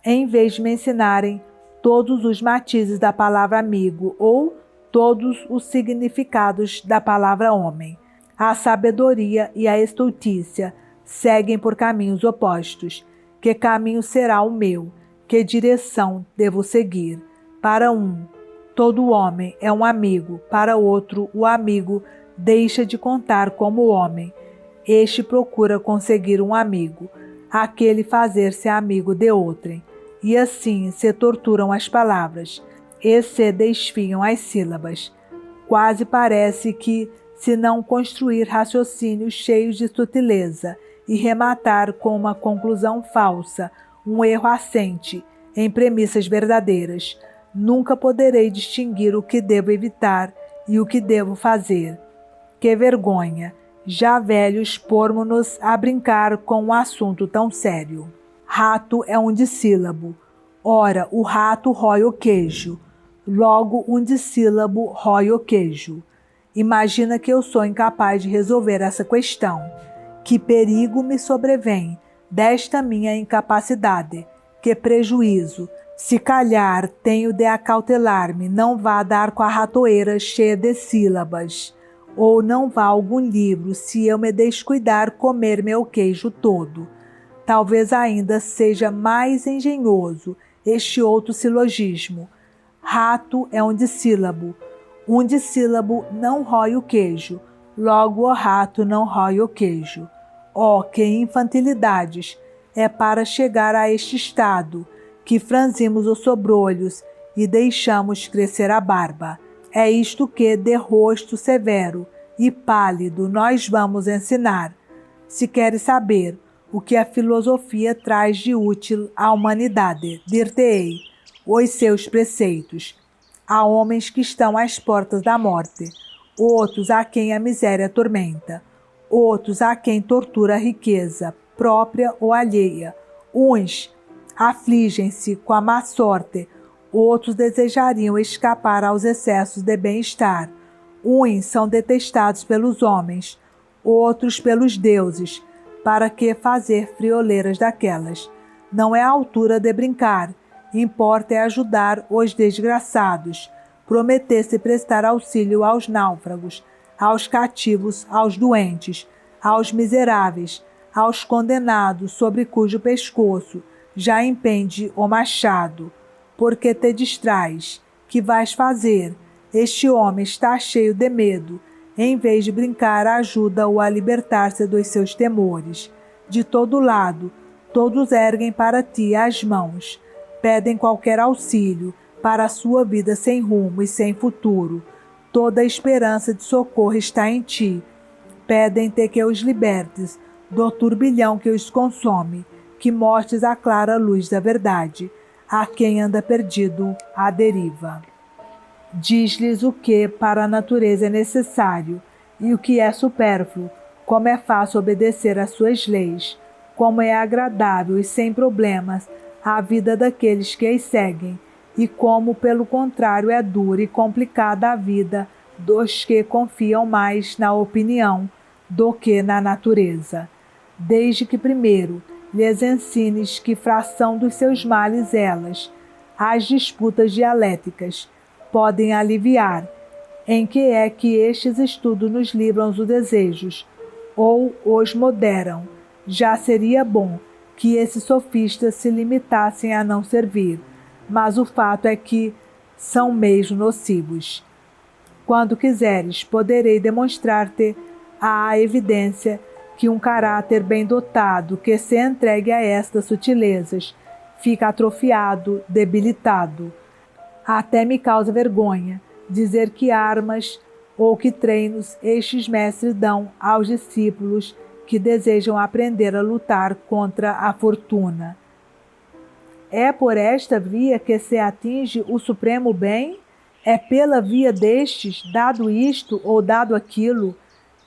em vez de me ensinarem todos os matizes da palavra amigo ou todos os significados da palavra homem. A sabedoria e a estultícia seguem por caminhos opostos. Que caminho será o meu? Que direção devo seguir? Para um, todo homem é um amigo, para outro, o amigo deixa de contar como homem. Este procura conseguir um amigo, aquele fazer-se amigo de outrem. E assim se torturam as palavras, e se desfiam as sílabas. Quase parece que, se não construir raciocínios cheios de sutileza e rematar com uma conclusão falsa, um erro assente em premissas verdadeiras, nunca poderei distinguir o que devo evitar e o que devo fazer. Que vergonha, já velhos, pormos-nos a brincar com um assunto tão sério. Rato é um dissílabo. Ora, o rato rói o queijo. Logo, um dissílabo rói o queijo. Imagina que eu sou incapaz de resolver essa questão. Que perigo me sobrevém desta minha incapacidade? Que prejuízo! Se calhar tenho de acautelar-me, não vá dar com a ratoeira cheia de sílabas, ou não vá algum livro, se eu me descuidar, comer meu queijo todo. Talvez ainda seja mais engenhoso este outro silogismo. Rato é um dissílabo. Um dissílabo não rói o queijo, logo o rato não rói o queijo. Oh, que infantilidades! É para chegar a este estado que franzimos os sobrolhos e deixamos crescer a barba. É isto que, de rosto severo e pálido, nós vamos ensinar. Se queres saber, o que a filosofia traz de útil à humanidade. Dir-te-ei os seus preceitos. Há homens que estão às portas da morte, outros a quem a miséria atormenta, outros a quem tortura a riqueza, própria ou alheia. Uns afligem-se com a má sorte, outros desejariam escapar aos excessos de bem-estar. Uns são detestados pelos homens, outros pelos deuses. Para que fazer frioleiras daquelas? Não é a altura de brincar, importa é ajudar os desgraçados, prometer-se prestar auxílio aos náufragos, aos cativos, aos doentes, aos miseráveis, aos condenados sobre cujo pescoço já impende o machado. Porque te distrais? Que vais fazer? Este homem está cheio de medo. Em vez de brincar, ajuda-o a libertar-se dos seus temores. De todo lado, todos erguem para ti as mãos, pedem qualquer auxílio para a sua vida sem rumo e sem futuro. Toda a esperança de socorro está em ti. Pedem-te que os libertes do turbilhão que os consome, que mostres a clara luz da verdade a quem anda perdido à deriva. Diz-lhes o que para a natureza é necessário e o que é supérfluo, como é fácil obedecer às suas leis, como é agradável e sem problemas a vida daqueles que as seguem, e como, pelo contrário, é dura e complicada a vida dos que confiam mais na opinião do que na natureza. Desde que primeiro lhes ensines que fração dos seus males elas, as disputas dialéticas, podem aliviar, em que é que estes estudos nos livram dos desejos, ou os moderam. Já seria bom que esses sofistas se limitassem a não servir, mas o fato é que são mesmo nocivos. Quando quiseres, poderei demonstrar-te a evidência que um caráter bem dotado, que se entregue a estas sutilezas, fica atrofiado, debilitado. Até me causa vergonha dizer que armas ou que treinos estes mestres dão aos discípulos que desejam aprender a lutar contra a fortuna. É por esta via que se atinge o supremo bem? É pela via destes, dado isto ou dado aquilo,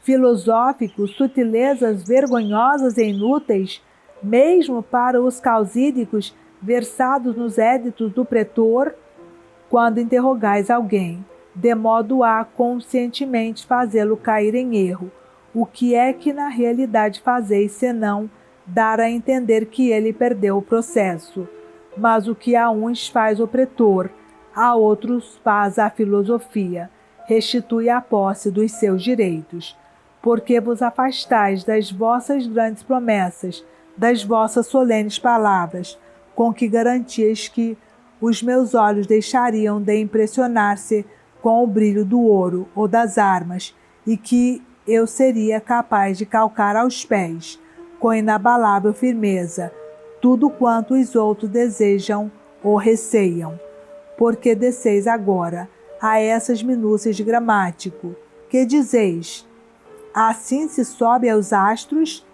filosóficos, sutilezas vergonhosas e inúteis, mesmo para os causídicos versados nos éditos do pretor? Quando interrogais alguém, de modo a conscientemente fazê-lo cair em erro, o que é que na realidade fazeis senão dar a entender que ele perdeu o processo? Mas o que a uns faz o pretor, a outros faz a filosofia, restitui a posse dos seus direitos. Porque vos afastais das vossas grandes promessas, das vossas solenes palavras, com que garantias que os meus olhos deixariam de impressionar-se com o brilho do ouro ou das armas, e que eu seria capaz de calcar aos pés, com inabalável firmeza, tudo quanto os outros desejam ou receiam. Porque desceis agora a essas minúcias de gramático. Que dizeis? Assim se sobe aos astros?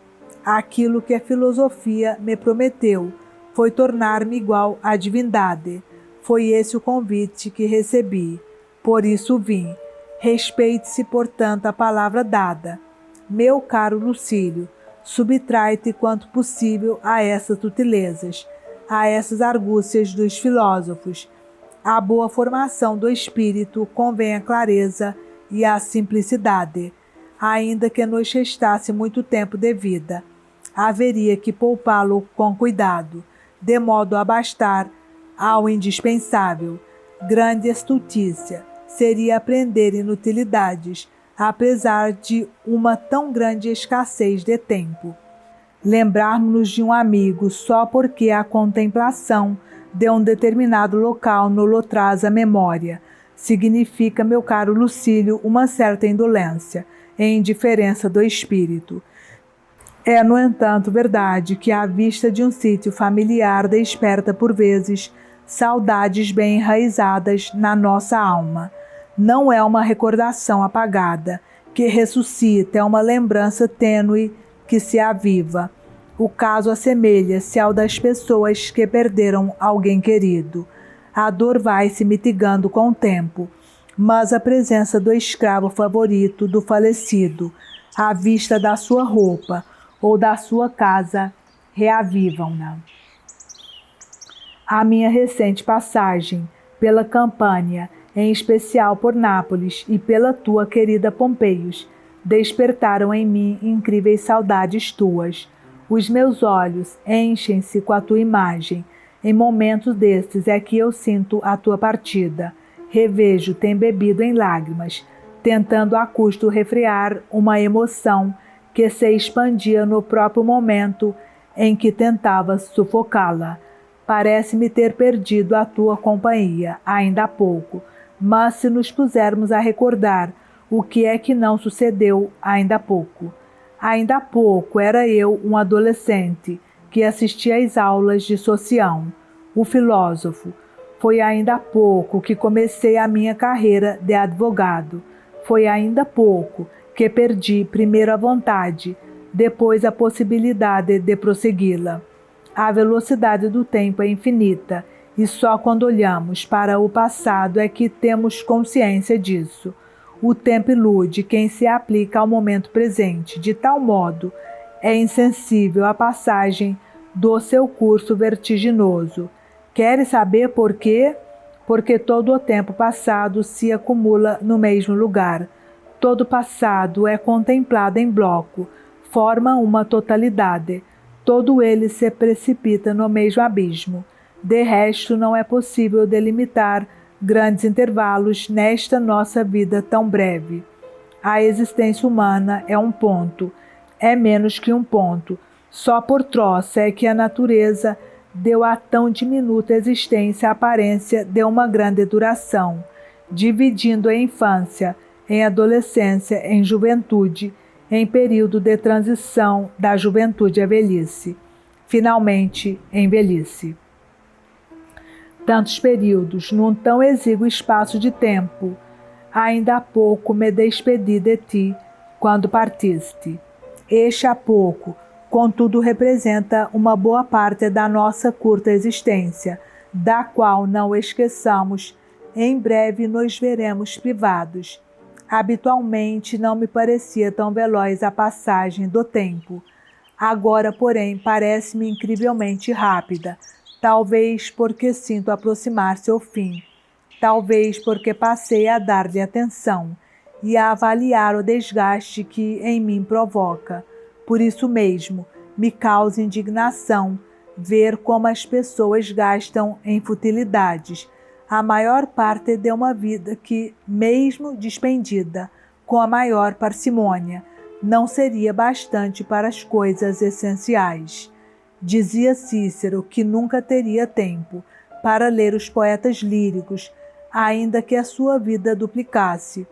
Aquilo que a filosofia me prometeu foi tornar-me igual à divindade. Foi esse o convite que recebi. Por isso vim. Respeite-se, portanto, a palavra dada. Meu caro Lucílio, subtrai-te quanto possível a essas sutilezas, a essas argúcias dos filósofos. A boa formação do espírito convém a clareza e a simplicidade. Ainda que nos restasse muito tempo de vida, haveria que poupá-lo com cuidado, de modo a bastar ao indispensável. Grande estultícia seria aprender inutilidades, apesar de uma tão grande escassez de tempo. Lembrarmos-nos de um amigo só porque a contemplação de um determinado local nos traz à memória significa, meu caro Lucílio, uma certa indolência e indiferença do espírito. É, no entanto, verdade que a vista de um sítio familiar desperta por vezes saudades bem enraizadas na nossa alma. Não é uma recordação apagada que ressuscita, é uma lembrança tênue que se aviva. O caso assemelha-se ao das pessoas que perderam alguém querido. A dor vai se mitigando com o tempo, mas a presença do escravo favorito do falecido, à vista da sua roupa ou da sua casa, reavivam-na. A minha recente passagem pela Campânia, em especial por Nápoles e pela tua querida Pompeius, despertaram em mim incríveis saudades tuas. Os meus olhos enchem-se com a tua imagem. Em momentos destes é que eu sinto a tua partida. Revejo-te embebido em lágrimas, tentando a custo refrear uma emoção que se expandia no próprio momento em que tentava sufocá-la. Parece-me ter perdido a tua companhia ainda há pouco, mas se nos pusermos a recordar o que é que não sucedeu ainda há pouco. Ainda há pouco era eu um adolescente que assistia às aulas de Socião, o filósofo. Foi ainda há pouco que comecei a minha carreira de advogado. Foi ainda há pouco que perdi primeiro a vontade, depois a possibilidade de prossegui-la. A velocidade do tempo é infinita e só quando olhamos para o passado é que temos consciência disso. O tempo ilude quem se aplica ao momento presente, de tal modo é insensível à passagem do seu curso vertiginoso. Queres saber por quê? Porque todo o tempo passado se acumula no mesmo lugar. Todo passado é contemplado em bloco, forma uma totalidade. Todo ele se precipita no mesmo abismo. De resto, não é possível delimitar grandes intervalos nesta nossa vida tão breve. A existência humana é um ponto, é menos que um ponto. Só por troça é que a natureza deu à tão diminuta existência a aparência de uma grande duração, dividindo a infância em adolescência, em juventude, em período de transição da juventude à velhice, finalmente em velhice. Tantos períodos, num tão exíguo espaço de tempo. Ainda há pouco me despedi de ti, quando partiste. Este há pouco, contudo, representa uma boa parte da nossa curta existência, da qual não esqueçamos, em breve nos veremos privados. Habitualmente não me parecia tão veloz a passagem do tempo. Agora, porém, parece-me incrivelmente rápida. Talvez porque sinto aproximar-se o fim, talvez porque passei a dar-lhe atenção e a avaliar o desgaste que em mim provoca. Por isso mesmo, me causa indignação ver como as pessoas gastam em futilidades a maior parte de uma vida que, mesmo despendida com a maior parcimônia, não seria bastante para as coisas essenciais. Dizia Cícero que nunca teria tempo para ler os poetas líricos, ainda que a sua vida duplicasse.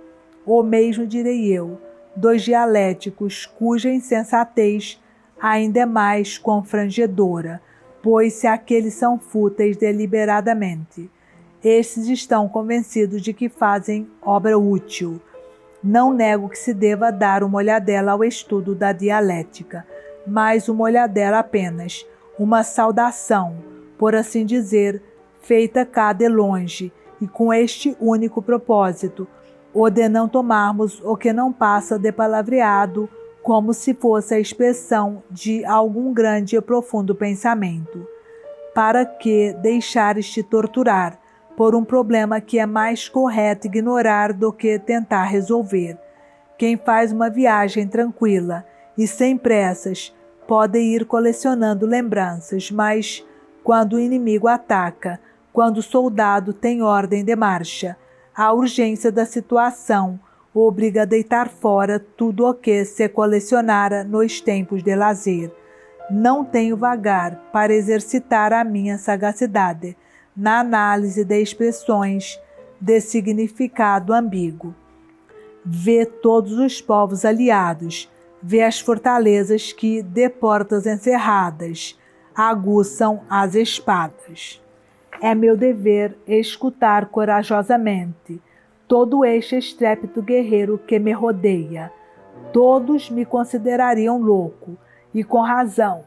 Ou mesmo, direi eu, dos dialéticos, cuja insensatez ainda é mais confrangedora, pois se aqueles são fúteis deliberadamente, estes estão convencidos de que fazem obra útil. Não nego que se deva dar uma olhadela ao estudo da dialética, mas uma olhadela apenas, uma saudação, por assim dizer, feita cá de longe, e com este único propósito, o de não tomarmos o que não passa de palavreado como se fosse a expressão de algum grande e profundo pensamento. Para que deixares-te torturar por um problema que é mais correto ignorar do que tentar resolver? Quem faz uma viagem tranquila e sem pressas pode ir colecionando lembranças, mas quando o inimigo ataca, quando o soldado tem ordem de marcha, a urgência da situação o obriga a deitar fora tudo o que se colecionara nos tempos de lazer. Não tenho vagar para exercitar a minha sagacidade na análise de expressões de significado ambíguo. Vê todos os povos aliados, vê as fortalezas que, de portas encerradas, aguçam as espadas. É meu dever escutar corajosamente todo este estrépito guerreiro que me rodeia. Todos me considerariam louco, e com razão,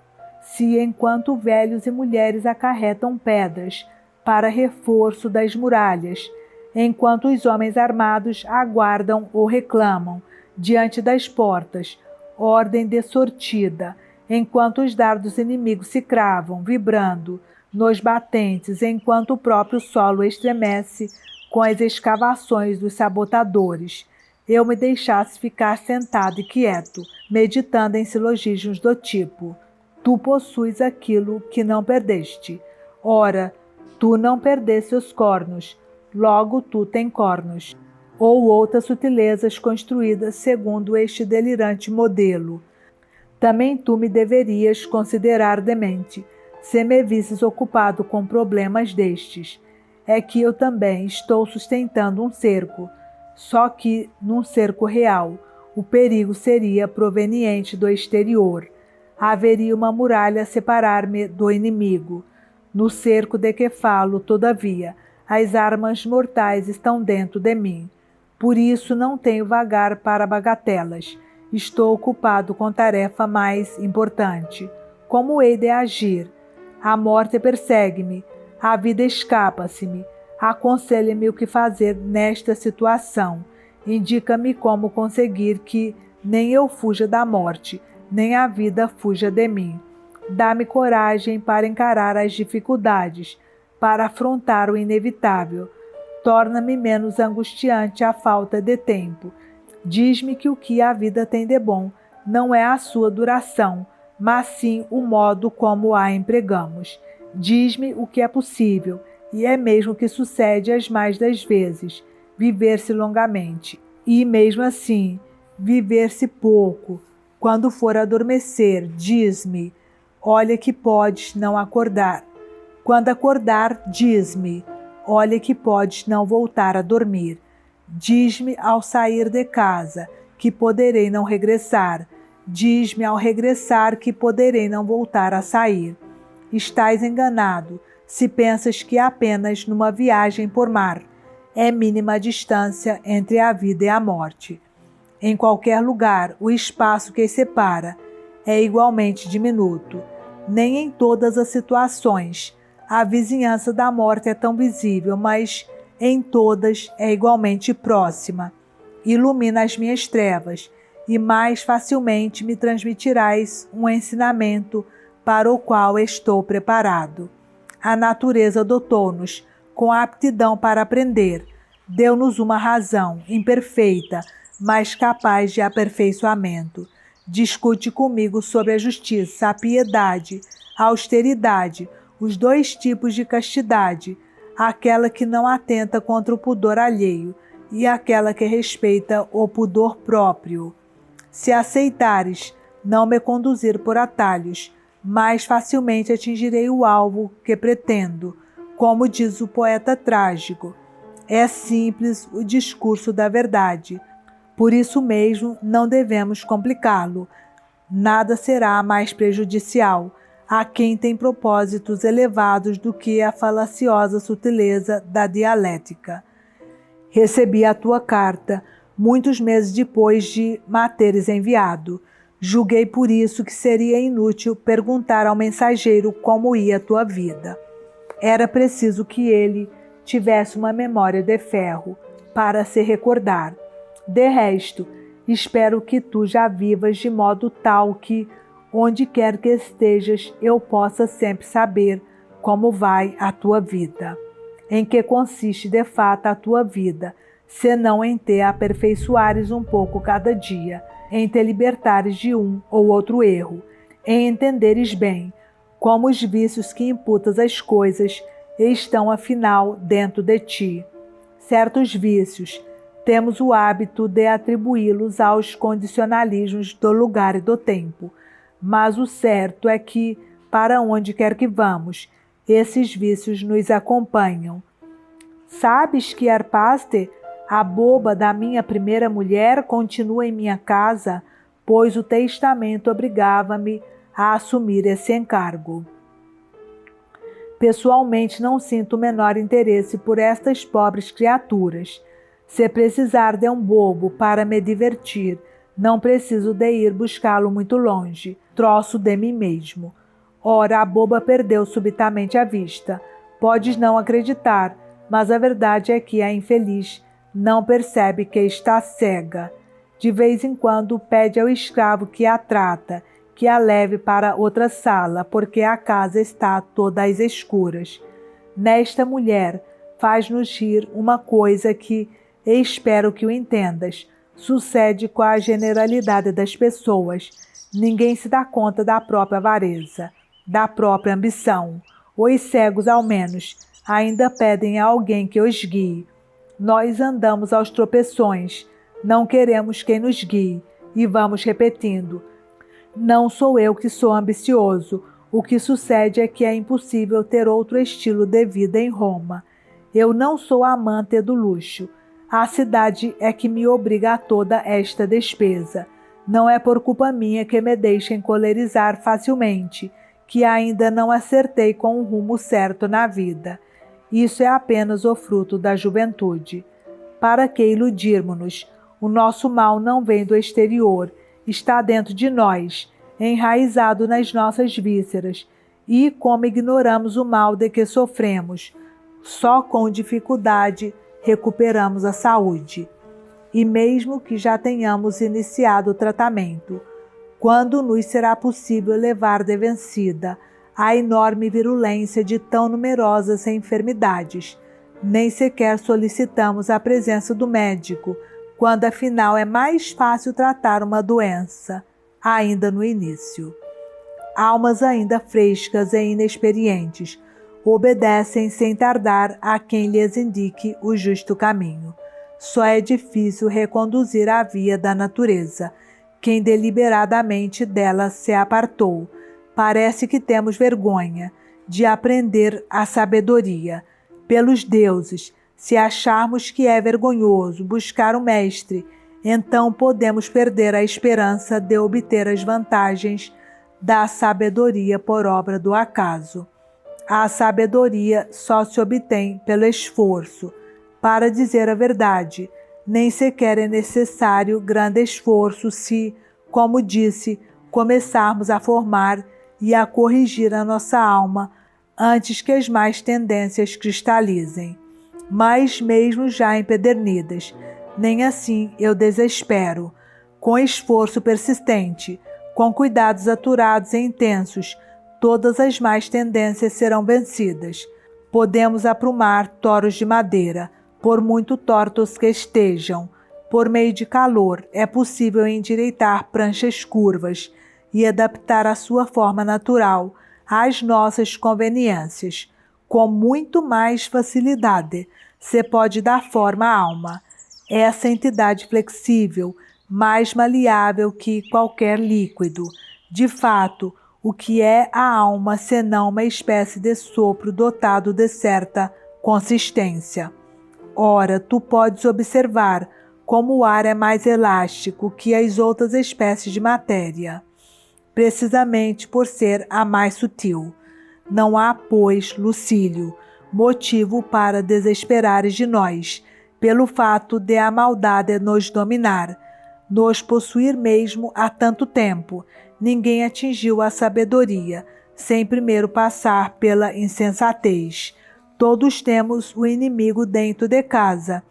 se enquanto velhos e mulheres acarretam pedras para reforço das muralhas, enquanto os homens armados aguardam ou reclamam diante das portas, ordem de sortida, enquanto os dardos inimigos se cravam, vibrando nos batentes, enquanto o próprio solo estremece com as escavações dos sabotadores, eu me deixasse ficar sentado e quieto, meditando em silogismos do tipo: tu possuis aquilo que não perdeste. Ora, tu não perdeste os cornos, logo tu tem cornos. Ou outras sutilezas construídas segundo este delirante modelo. Também tu me deverias considerar demente, se me visses ocupado com problemas destes. É que eu também estou sustentando um cerco, só que num cerco real, o perigo seria proveniente do exterior. Haveria uma muralha a separar-me do inimigo. No cerco de que falo, todavia, as armas mortais estão dentro de mim. Por isso não tenho vagar para bagatelas. Estou ocupado com tarefa mais importante. Como hei de agir? A morte persegue-me, a vida escapa-se-me. Aconselha-me o que fazer nesta situação. Indica-me como conseguir que nem eu fuja da morte, nem a vida fuja de mim. Dá-me coragem para encarar as dificuldades, para afrontar o inevitável. Torna-me menos angustiante a falta de tempo. Diz-me que o que a vida tem de bom não é a sua duração, mas sim o modo como a empregamos. Diz-me o que é possível, e é mesmo que sucede as mais das vezes, viver-se longamente. E mesmo assim, viver-se pouco. Quando for adormecer, diz-me, olha que podes não acordar. Quando acordar, diz-me, olha que podes não voltar a dormir. Diz-me ao sair de casa, que poderei não regressar. Diz-me ao regressar que poderei não voltar a sair. Estás enganado, se pensas que apenas numa viagem por mar é mínima a distância entre a vida e a morte. Em qualquer lugar, o espaço que os separa é igualmente diminuto. Nem em todas as situações a vizinhança da morte é tão visível, mas em todas é igualmente próxima. Ilumina as minhas trevas, e mais facilmente me transmitirás um ensinamento para o qual estou preparado. A natureza dotou-nos com a aptidão para aprender, deu-nos uma razão imperfeita, mas capaz de aperfeiçoamento. Discute comigo sobre a justiça, a piedade, a austeridade, os dois tipos de castidade, aquela que não atenta contra o pudor alheio e aquela que respeita o pudor próprio. Se aceitares não me conduzir por atalhos, mais facilmente atingirei o alvo que pretendo. Como diz o poeta trágico, é simples o discurso da verdade. Por isso mesmo não devemos complicá-lo. Nada será mais prejudicial a quem tem propósitos elevados do que a falaciosa sutileza da dialética. Recebi a tua carta muitos meses depois de ma teres enviado. Julguei por isso que seria inútil perguntar ao mensageiro como ia a tua vida. Era preciso que ele tivesse uma memória de ferro para se recordar. De resto, espero que tu já vivas de modo tal que, onde quer que estejas, eu possa sempre saber como vai a tua vida. Em que consiste de fato a tua vida, senão em te aperfeiçoares um pouco cada dia, em te libertares de um ou outro erro, em entenderes bem como os vícios que imputas às coisas estão afinal dentro de ti. Certos vícios, temos o hábito de atribuí-los aos condicionalismos do lugar e do tempo, mas o certo é que, para onde quer que vamos, esses vícios nos acompanham. Sabes que Arpaste, a boba da minha primeira mulher, continua em minha casa, pois o testamento obrigava-me a assumir esse encargo. Pessoalmente não sinto o menor interesse por estas pobres criaturas. Se precisar de um bobo para me divertir, não preciso de ir buscá-lo muito longe, troço de mim mesmo. Ora, a boba perdeu subitamente a vista. Podes não acreditar, mas a verdade é que a infeliz não percebe que está cega. De vez em quando pede ao escravo que a trata, que a leve para outra sala, porque a casa está toda às escuras. Nesta mulher faz-nos rir uma coisa que espero que o entendas. Sucede com a generalidade das pessoas. Ninguém se dá conta da própria avareza, da própria ambição. Os cegos, ao menos, ainda pedem a alguém que os guie. Nós andamos aos tropeções, não queremos quem nos guie, e vamos repetindo: não sou eu que sou ambicioso, o que sucede é que é impossível ter outro estilo de vida em Roma. Eu não sou amante do luxo, a cidade é que me obriga a toda esta despesa. Não é por culpa minha que me deixa encolerizar facilmente, que ainda não acertei com o rumo certo na vida. Isso é apenas o fruto da juventude. Para que iludirmos-nos? O nosso mal não vem do exterior, está dentro de nós, enraizado nas nossas vísceras, e como ignoramos o mal de que sofremos, só com dificuldade recuperamos a saúde. E mesmo que já tenhamos iniciado o tratamento, quando nos será possível levar de vencida a enorme virulência de tão numerosas enfermidades? Nem sequer solicitamos a presença do médico, quando afinal é mais fácil tratar uma doença, ainda no início. Almas ainda frescas e inexperientes obedecem sem tardar a quem lhes indique o justo caminho. Só é difícil reconduzir a via da natureza, quem deliberadamente dela se apartou. Parece que temos vergonha de aprender a sabedoria. Pelos deuses, se acharmos que é vergonhoso buscar um mestre, então podemos perder a esperança de obter as vantagens da sabedoria por obra do acaso. A sabedoria só se obtém pelo esforço. Para dizer a verdade, nem sequer é necessário grande esforço se, como disse, começarmos a formar e a corrigir a nossa alma antes que as más tendências cristalizem. Mas mesmo já empedernidas, nem assim eu desespero. Com esforço persistente, com cuidados aturados e intensos, todas as más tendências serão vencidas. Podemos aprumar toros de madeira, por muito tortos que estejam. Por meio de calor, é possível endireitar pranchas curvas e adaptar a sua forma natural às nossas conveniências. Com muito mais facilidade, se pode dar forma à alma. Essa entidade flexível, mais maleável que qualquer líquido. De fato, o que é a alma senão uma espécie de sopro dotado de certa consistência? Ora, tu podes observar como o ar é mais elástico que as outras espécies de matéria, precisamente por ser a mais sutil. Não há, pois, Lucílio, motivo para desesperares de nós, pelo fato de a maldade nos dominar, nos possuir mesmo há tanto tempo. Ninguém atingiu a sabedoria, sem primeiro passar pela insensatez. Todos temos o inimigo dentro de casa.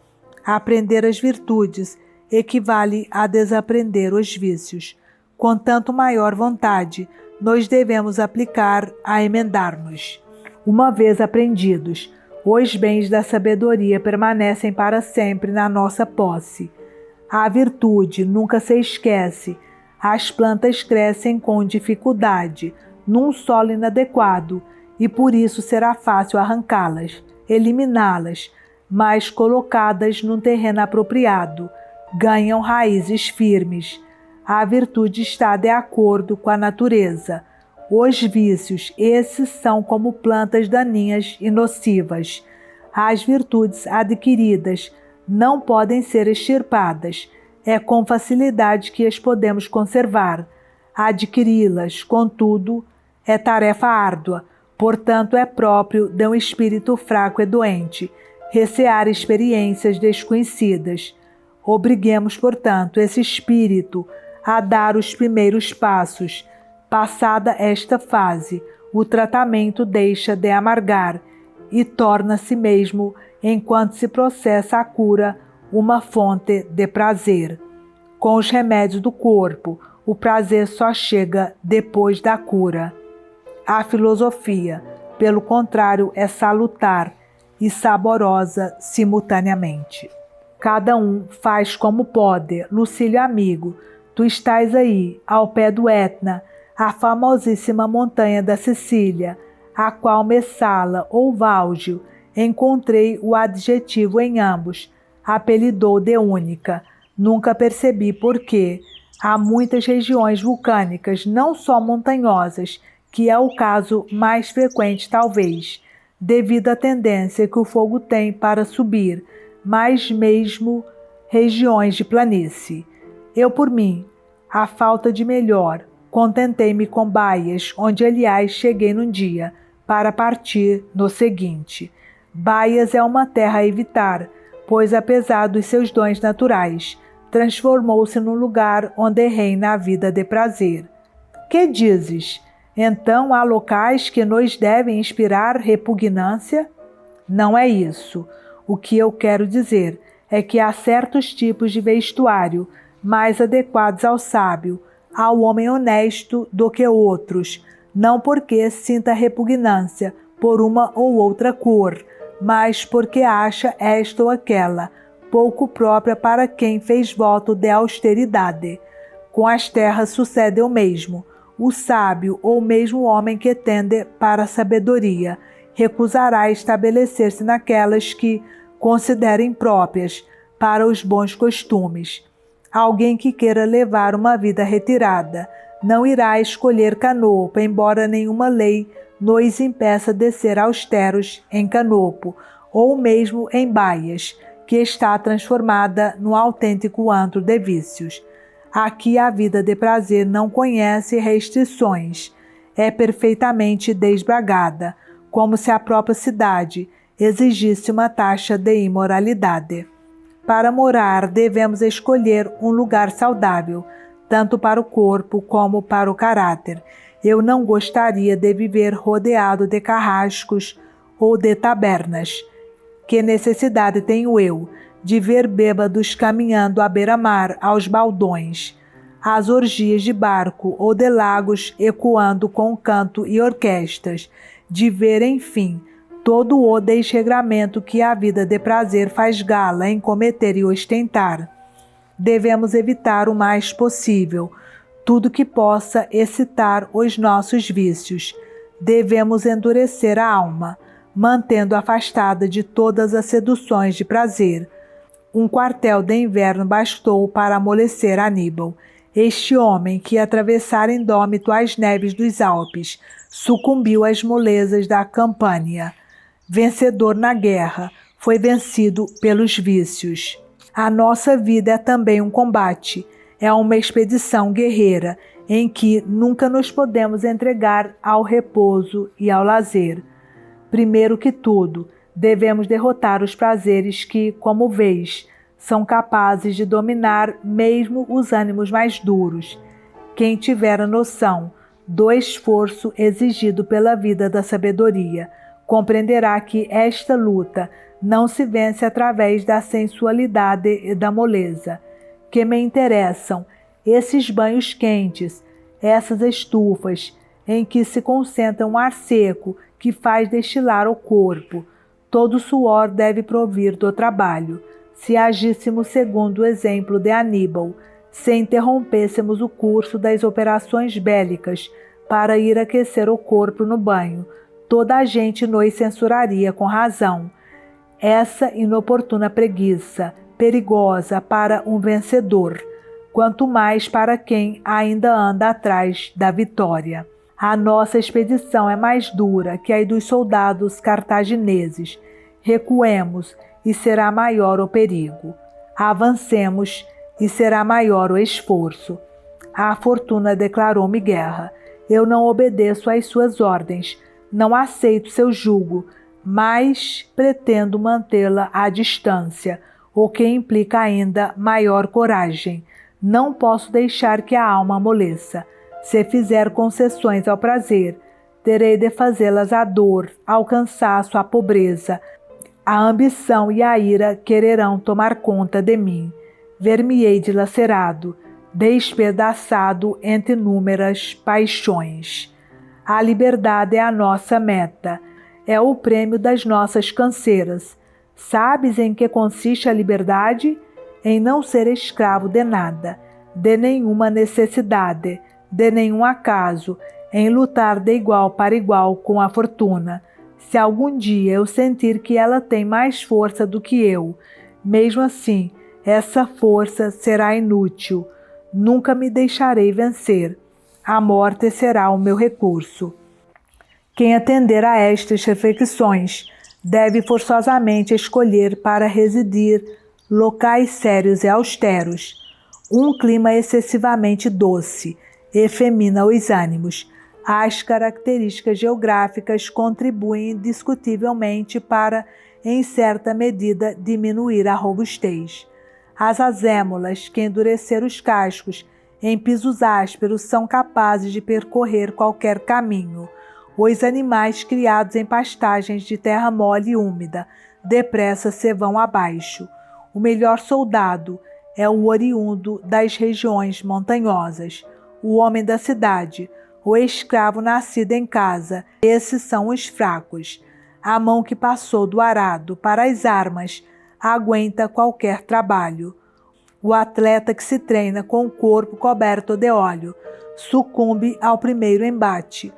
Aprender as virtudes equivale a desaprender os vícios. Com tanto maior vontade, nós devemos aplicar a emendar-nos. Uma vez aprendidos, os bens da sabedoria permanecem para sempre na nossa posse. A virtude nunca se esquece. As plantas crescem com dificuldade, num solo inadequado, e por isso será fácil arrancá-las, eliminá-las, mas colocadas num terreno apropriado, ganham raízes firmes. A virtude está de acordo com a natureza. Os vícios, esses são como plantas daninhas e nocivas. As virtudes adquiridas não podem ser extirpadas. É com facilidade que as podemos conservar. Adquiri-las, contudo, é tarefa árdua. Portanto, é próprio de um espírito fraco e doente recear experiências desconhecidas. Obriguemos, portanto, esse espírito a dar os primeiros passos. Passada esta fase, o tratamento deixa de amargar e torna-se mesmo, enquanto se processa a cura, uma fonte de prazer. Com os remédios do corpo, o prazer só chega depois da cura. A filosofia, pelo contrário, é salutar e saborosa simultaneamente. Cada um faz como pode. Lucílio amigo, tu estás aí, ao pé do Etna, a famosíssima montanha da Sicília, a qual Messala ou Válgio, encontrei o adjetivo em ambos, apelidou de única. Nunca percebi por quê. Há muitas regiões vulcânicas, não só montanhosas, que é o caso mais frequente talvez, devido à tendência que o fogo tem para subir, mas mesmo regiões de planície. Eu, por mim, a falta de melhor, contentei-me com Baias, onde aliás cheguei num dia, para partir no seguinte. Baias é uma terra a evitar, pois apesar dos seus dons naturais, transformou-se num lugar onde reina a vida de prazer. Que dizes? Então há locais que nos devem inspirar repugnância? Não é isso. O que eu quero dizer é que há certos tipos de vestuário mais adequados ao sábio, ao homem honesto do que outros, não porque sinta repugnância por uma ou outra cor, mas porque acha esta ou aquela pouco própria para quem fez voto de austeridade. Com as terras sucede o mesmo. O sábio ou mesmo o homem que tende para a sabedoria recusará estabelecer-se naquelas que considerem próprias para os bons costumes. Alguém que queira levar uma vida retirada não irá escolher Canopo, embora nenhuma lei nos impeça de ser austeros em Canopo, ou mesmo em Baias, que está transformada no autêntico antro de vícios. Aqui a vida de prazer não conhece restrições, é perfeitamente desbragada, como se a própria cidade exigisse uma taxa de imoralidade. Para morar, devemos escolher um lugar saudável, tanto para o corpo como para o caráter. Eu não gostaria de viver rodeado de carrascos ou de tabernas. Que necessidade tenho eu de ver bêbados caminhando à beira-mar aos baldões, às orgias de barco ou de lagos ecoando com canto e orquestras, de ver, enfim, todo o desregramento que a vida de prazer faz gala em cometer e ostentar. Devemos evitar o mais possível tudo que possa excitar os nossos vícios. Devemos endurecer a alma, mantendo afastada de todas as seduções de prazer. Um quartel de inverno bastou para amolecer Aníbal. Este homem, que atravessara indômito as neves dos Alpes, sucumbiu às molezas da Campânia. Vencedor na guerra, foi vencido pelos vícios. A nossa vida é também um combate, é uma expedição guerreira, em que nunca nos podemos entregar ao repouso e ao lazer. Primeiro que tudo, devemos derrotar os prazeres que, como vês, são capazes de dominar mesmo os ânimos mais duros. Quem tiver a noção do esforço exigido pela vida da sabedoria, compreenderá que esta luta não se vence através da sensualidade e da moleza. Que me interessam esses banhos quentes, essas estufas, em que se concentra um ar seco que faz destilar o corpo. Todo suor deve provir do trabalho. Se agíssemos segundo o exemplo de Aníbal, se interrompêssemos o curso das operações bélicas para ir aquecer o corpo no banho, toda a gente nos censuraria com razão. Essa inoportuna preguiça, perigosa para um vencedor, quanto mais para quem ainda anda atrás da vitória. A nossa expedição é mais dura que a dos soldados cartagineses. Recuemos e será maior o perigo. Avancemos e será maior o esforço. A fortuna declarou-me guerra. Eu não obedeço às suas ordens, não aceito seu jugo, mas pretendo mantê-la à distância, o que implica ainda maior coragem. Não posso deixar que a alma amoleça. Se fizer concessões ao prazer, terei de fazê-las a dor, ao cansaço, a pobreza. A ambição e a ira quererão tomar conta de mim. Ver-me-ei dilacerado, despedaçado entre inúmeras paixões. A liberdade é a nossa meta, é o prêmio das nossas canseiras. Sabes em que consiste a liberdade? Em não ser escravo de nada, de nenhuma necessidade, de nenhum acaso, em lutar de igual para igual com a fortuna. Se algum dia eu sentir que ela tem mais força do que eu, mesmo assim, essa força será inútil. Nunca me deixarei vencer. A morte será o meu recurso. Quem atender a estas reflexões deve forçosamente escolher para residir locais sérios e austeros. Um clima excessivamente doce efemina os ânimos. As características geográficas contribuem indiscutivelmente para, em certa medida, diminuir a robustez. As azêmolas, que endureceram os cascos em pisos ásperos, são capazes de percorrer qualquer caminho. Os animais criados em pastagens de terra mole e úmida, depressa se vão abaixo. O melhor soldado é o oriundo das regiões montanhosas, o homem da cidade, o escravo nascido em casa. Esses são os fracos. A mão que passou do arado para as armas aguenta qualquer trabalho. O atleta que se treina com o corpo coberto de óleo sucumbe ao primeiro embate.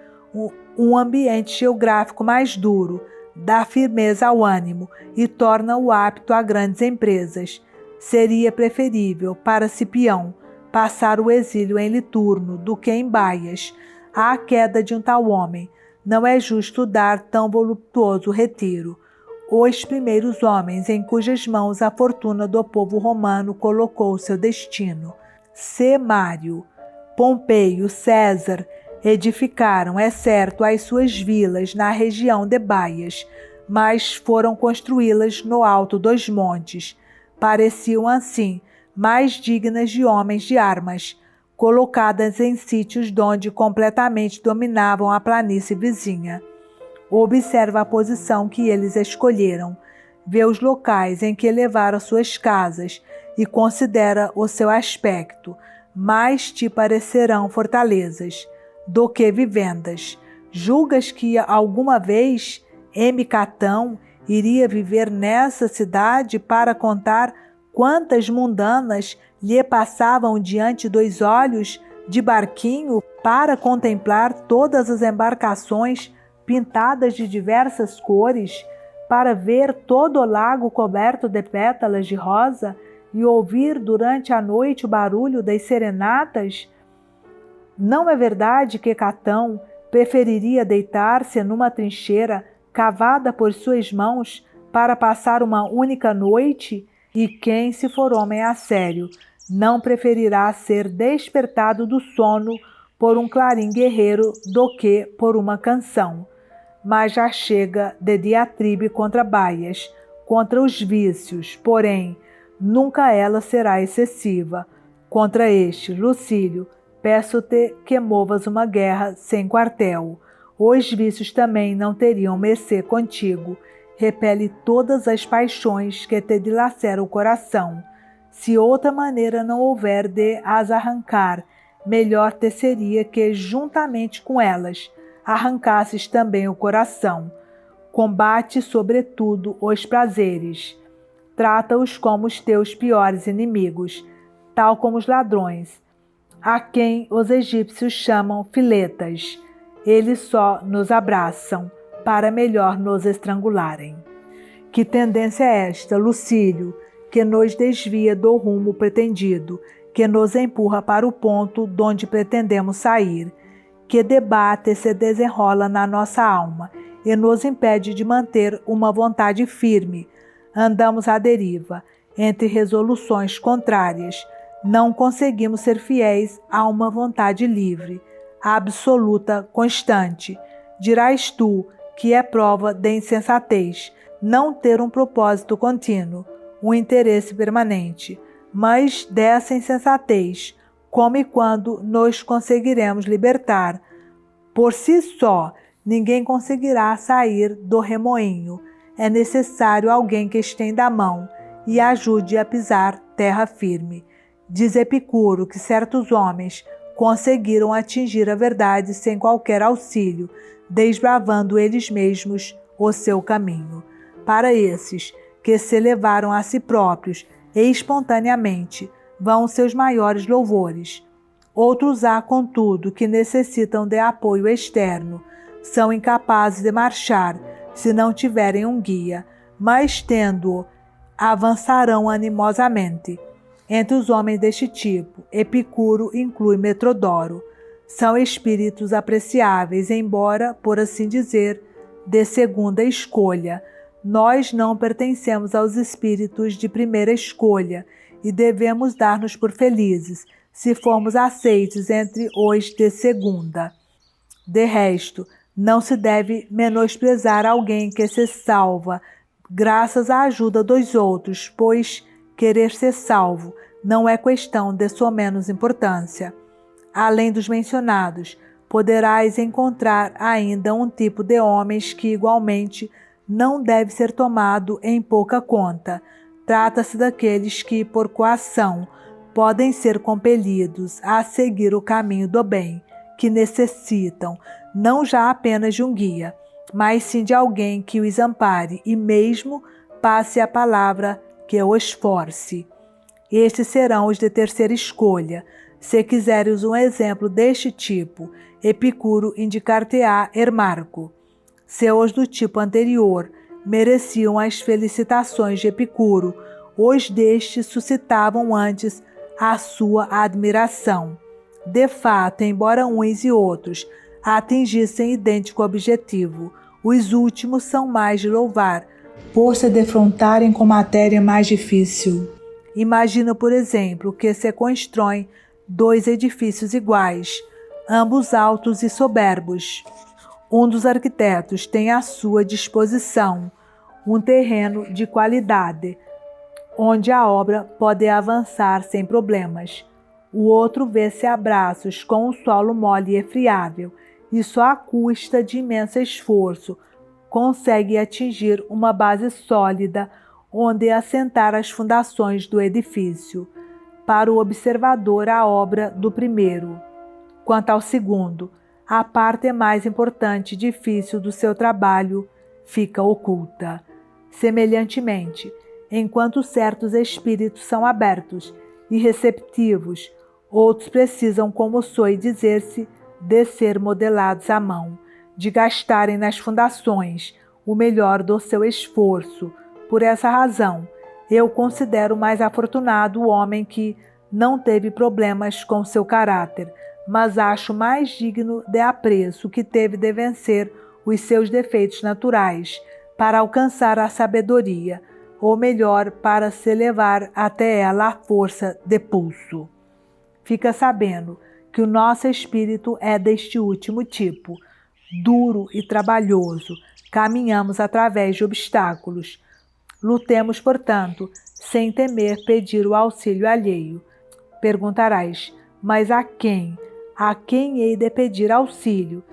Um ambiente geográfico mais duro dá firmeza ao ânimo e torna-o apto a grandes empresas. Seria preferível para Cipião passar o exílio em Liturno do que em Baias. À queda de um tal homem, não é justo dar tão voluptuoso retiro. Os primeiros homens em cujas mãos a fortuna do povo romano colocou seu destino. C. Mário, Pompeio, César, edificaram, é certo, as suas vilas na região de Baias, mas foram construí-las no alto dos montes. Pareciam, assim, mais dignas de homens de armas, colocadas em sítios donde completamente dominavam a planície vizinha. Observa a posição que eles escolheram, vê os locais em que elevaram suas casas e considera o seu aspecto. Mais te parecerão fortalezas do que vivendas. Julgas que alguma vez M. Catão iria viver nessa cidade para contar quantas mundanas lhe passavam diante dos olhos de barquinho para contemplar todas as embarcações pintadas de diversas cores, para ver todo o lago coberto de pétalas de rosa e ouvir durante a noite o barulho das serenatas? Não é verdade que Catão preferiria deitar-se numa trincheira cavada por suas mãos para passar uma única noite? E quem, se for homem a sério, não preferirá ser despertado do sono por um clarim guerreiro do que por uma canção? Mas já chega de diatribe contra Baias, contra os vícios, porém, nunca ela será excessiva. Contra este, Lucílio, peço-te que movas uma guerra sem quartel. Os vícios também não teriam mercê contigo. Repele todas as paixões que te dilaceram o coração. Se outra maneira não houver de as arrancar, melhor te seria que, juntamente com elas, arrancasses também o coração. Combate, sobretudo, os prazeres. Trata-os como os teus piores inimigos, tal como os ladrões, a quem os egípcios chamam filetas. Eles só nos abraçam para melhor nos estrangularem. Que tendência é esta, Lucílio, que nos desvia do rumo pretendido, que nos empurra para o ponto donde pretendemos sair, que debate se desenrola na nossa alma e nos impede de manter uma vontade firme. Andamos à deriva, entre resoluções contrárias. Não conseguimos ser fiéis a uma vontade livre, absoluta, constante. Dirás tu que é prova de insensatez não ter um propósito contínuo, um interesse permanente. Mas dessa insensatez, como e quando nos conseguiremos libertar? Por si só, ninguém conseguirá sair do remoinho. É necessário alguém que estenda a mão e ajude a pisar terra firme. Diz Epicuro que certos homens conseguiram atingir a verdade sem qualquer auxílio, desbravando eles mesmos o seu caminho. Para esses que se elevaram a si próprios e espontaneamente, vão seus maiores louvores. Outros há, contudo, que necessitam de apoio externo. São incapazes de marchar se não tiverem um guia, mas tendo-o, avançarão animosamente. Entre os homens deste tipo, Epicuro inclui Metrodoro. São espíritos apreciáveis, embora, por assim dizer, de segunda escolha. Nós não pertencemos aos espíritos de primeira escolha e devemos dar-nos por felizes se formos aceitos entre os de segunda. De resto, não se deve menosprezar alguém que se salva graças à ajuda dos outros, pois querer ser salvo não é questão de somenos importância. Além dos mencionados, poderás encontrar ainda um tipo de homens que igualmente não deve ser tomado em pouca conta. Trata-se daqueles que, por coação, podem ser compelidos a seguir o caminho do bem, que necessitam não já apenas de um guia, mas sim de alguém que os ampare e mesmo passe a palavra que o esforce. Estes serão os de terceira escolha. Se quiseres um exemplo deste tipo, Epicuro indicar-te-á Hermarco. Se os do tipo anterior mereciam as felicitações de Epicuro, os destes suscitavam antes a sua admiração. De fato, embora uns e outros atingissem idêntico objetivo, os últimos são mais de louvar, por se defrontarem com matéria mais difícil. Imagina, por exemplo, que se constroem dois edifícios iguais, ambos altos e soberbos. Um dos arquitetos tem à sua disposição um terreno de qualidade, onde a obra pode avançar sem problemas. O outro vê-se a braços com um solo mole e friável, e só à custa de imenso esforço consegue atingir uma base sólida onde assentar as fundações do edifício. Para o observador, a obra do primeiro. Quanto ao segundo, a parte mais importante e difícil do seu trabalho fica oculta. Semelhantemente, enquanto certos espíritos são abertos e receptivos, outros precisam, como soe dizer-se, de ser modelados à mão, de gastarem nas fundações o melhor do seu esforço. Por essa razão, eu considero mais afortunado o homem que não teve problemas com seu caráter, mas acho mais digno de apreço que teve de vencer os seus defeitos naturais para alcançar a sabedoria, ou melhor, para se levar até ela à força de pulso. Fica sabendo que o nosso espírito é deste último tipo, duro e trabalhoso, caminhamos através de obstáculos. Lutemos, portanto, sem temer pedir o auxílio alheio. Perguntarás, mas a quem? A quem hei de pedir auxílio?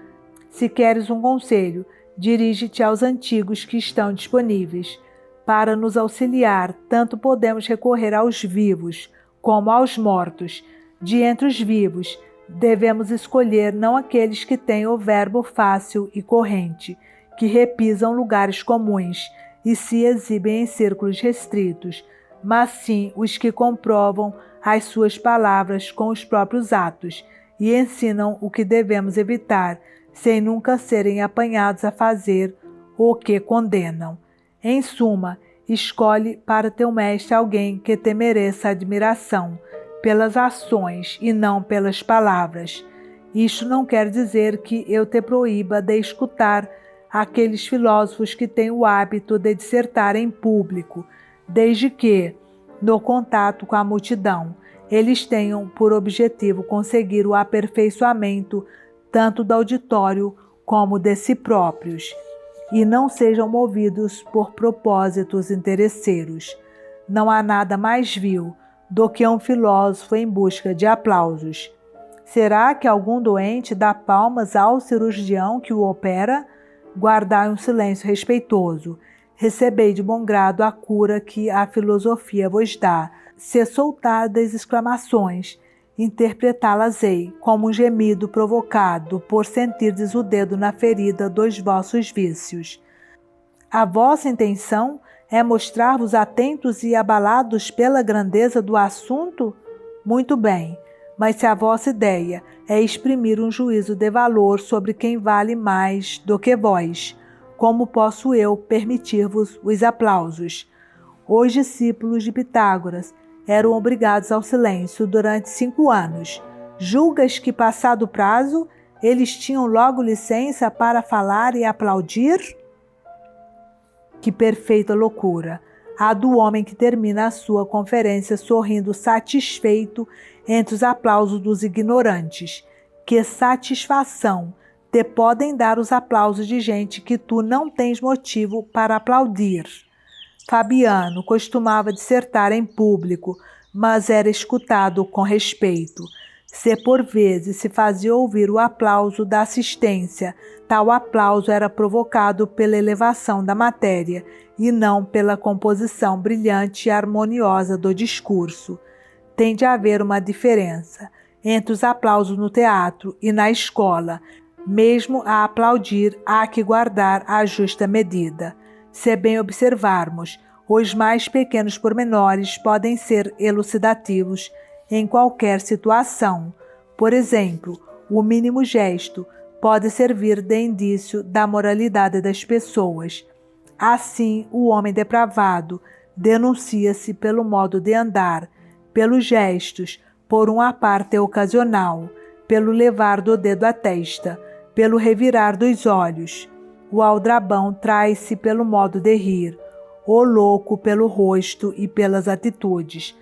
Se queres um conselho, dirige-te aos antigos que estão disponíveis. Para nos auxiliar, tanto podemos recorrer aos vivos como aos mortos. De entre os vivos, devemos escolher não aqueles que têm o verbo fácil e corrente, que repisam lugares comuns e se exibem em círculos restritos, mas sim os que comprovam as suas palavras com os próprios atos e ensinam o que devemos evitar, sem nunca serem apanhados a fazer o que condenam. Em suma, escolhe para teu mestre alguém que te mereça admiração, pelas ações e não pelas palavras. Isto não quer dizer que eu te proíba de escutar aqueles filósofos que têm o hábito de dissertar em público, desde que, no contato com a multidão, eles tenham por objetivo conseguir o aperfeiçoamento tanto do auditório como de si próprios, e não sejam movidos por propósitos interesseiros. Não há nada mais vil do que um filósofo em busca de aplausos. Será que algum doente dá palmas ao cirurgião que o opera? Guardai um silêncio respeitoso. Recebei de bom grado a cura que a filosofia vos dá. Se soltadas exclamações, interpretá-las-ei como um gemido provocado por sentirdes o dedo na ferida dos vossos vícios. A vossa intenção é mostrar-vos atentos e abalados pela grandeza do assunto? Muito bem, mas se a vossa ideia é exprimir um juízo de valor sobre quem vale mais do que vós, como posso eu permitir-vos os aplausos? Os discípulos de Pitágoras eram obrigados ao silêncio durante 5 anos. Julgas que, passado o prazo, eles tinham logo licença para falar e aplaudir? Que perfeita loucura! A do homem que termina a sua conferência sorrindo satisfeito entre os aplausos dos ignorantes. Que satisfação te podem dar os aplausos de gente que tu não tens motivo para aplaudir. Fabiano costumava dissertar em público, mas era escutado com respeito. Se por vezes se fazia ouvir o aplauso da assistência, tal aplauso era provocado pela elevação da matéria e não pela composição brilhante e harmoniosa do discurso. Tem de haver uma diferença entre os aplausos no teatro e na escola. Mesmo a aplaudir há que guardar a justa medida. Se bem observarmos, os mais pequenos pormenores podem ser elucidativos em qualquer situação. Por exemplo, o mínimo gesto pode servir de indício da moralidade das pessoas. Assim, o homem depravado denuncia-se pelo modo de andar, pelos gestos, por um aparte ocasional, pelo levar do dedo à testa, pelo revirar dos olhos. O aldrabão trai-se pelo modo de rir, o louco pelo rosto e pelas atitudes.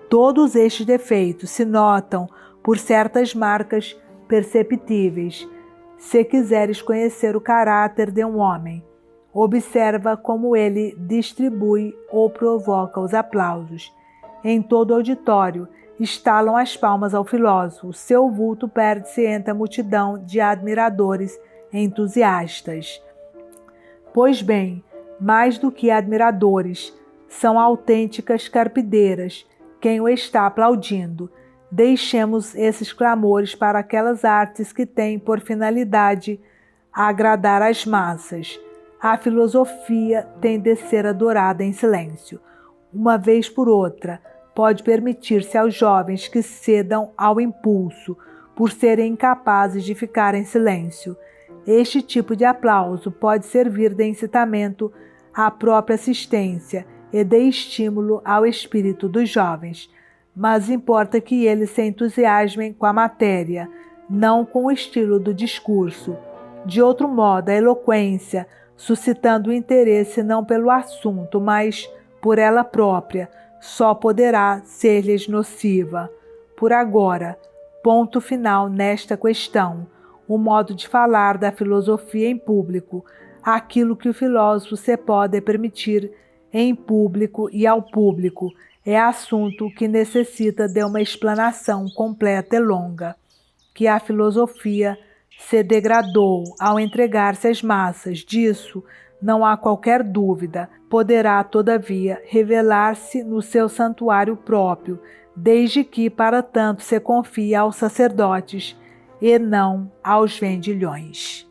Todos estes defeitos se notam por certas marcas perceptíveis. Se quiseres conhecer o caráter de um homem, observa como ele distribui ou provoca os aplausos. Em todo o auditório estalam as palmas ao filósofo. Seu vulto perde-se entre a multidão de admiradores entusiastas. Pois bem, mais do que admiradores, são autênticas carpideiras quem o está aplaudindo. Deixemos esses clamores para aquelas artes que têm por finalidade agradar as massas. A filosofia tem de ser adorada em silêncio. Uma vez por outra, pode permitir-se aos jovens que cedam ao impulso, por serem incapazes de ficar em silêncio. Este tipo de aplauso pode servir de incitamento à própria assistência e de estímulo ao espírito dos jovens, mas importa que eles se entusiasmem com a matéria, não com o estilo do discurso. De outro modo, a eloquência, suscitando interesse não pelo assunto, mas por ela própria, só poderá ser-lhes nociva. Por agora, ponto final nesta questão. O modo de falar da filosofia em público, aquilo que o filósofo se pode permitir em público e ao público, é assunto que necessita de uma explanação completa e longa, que a filosofia se degradou ao entregar-se às massas. Disso não há qualquer dúvida. Poderá, todavia, revelar-se no seu santuário próprio, desde que, para tanto, se confie aos sacerdotes e não aos vendilhões.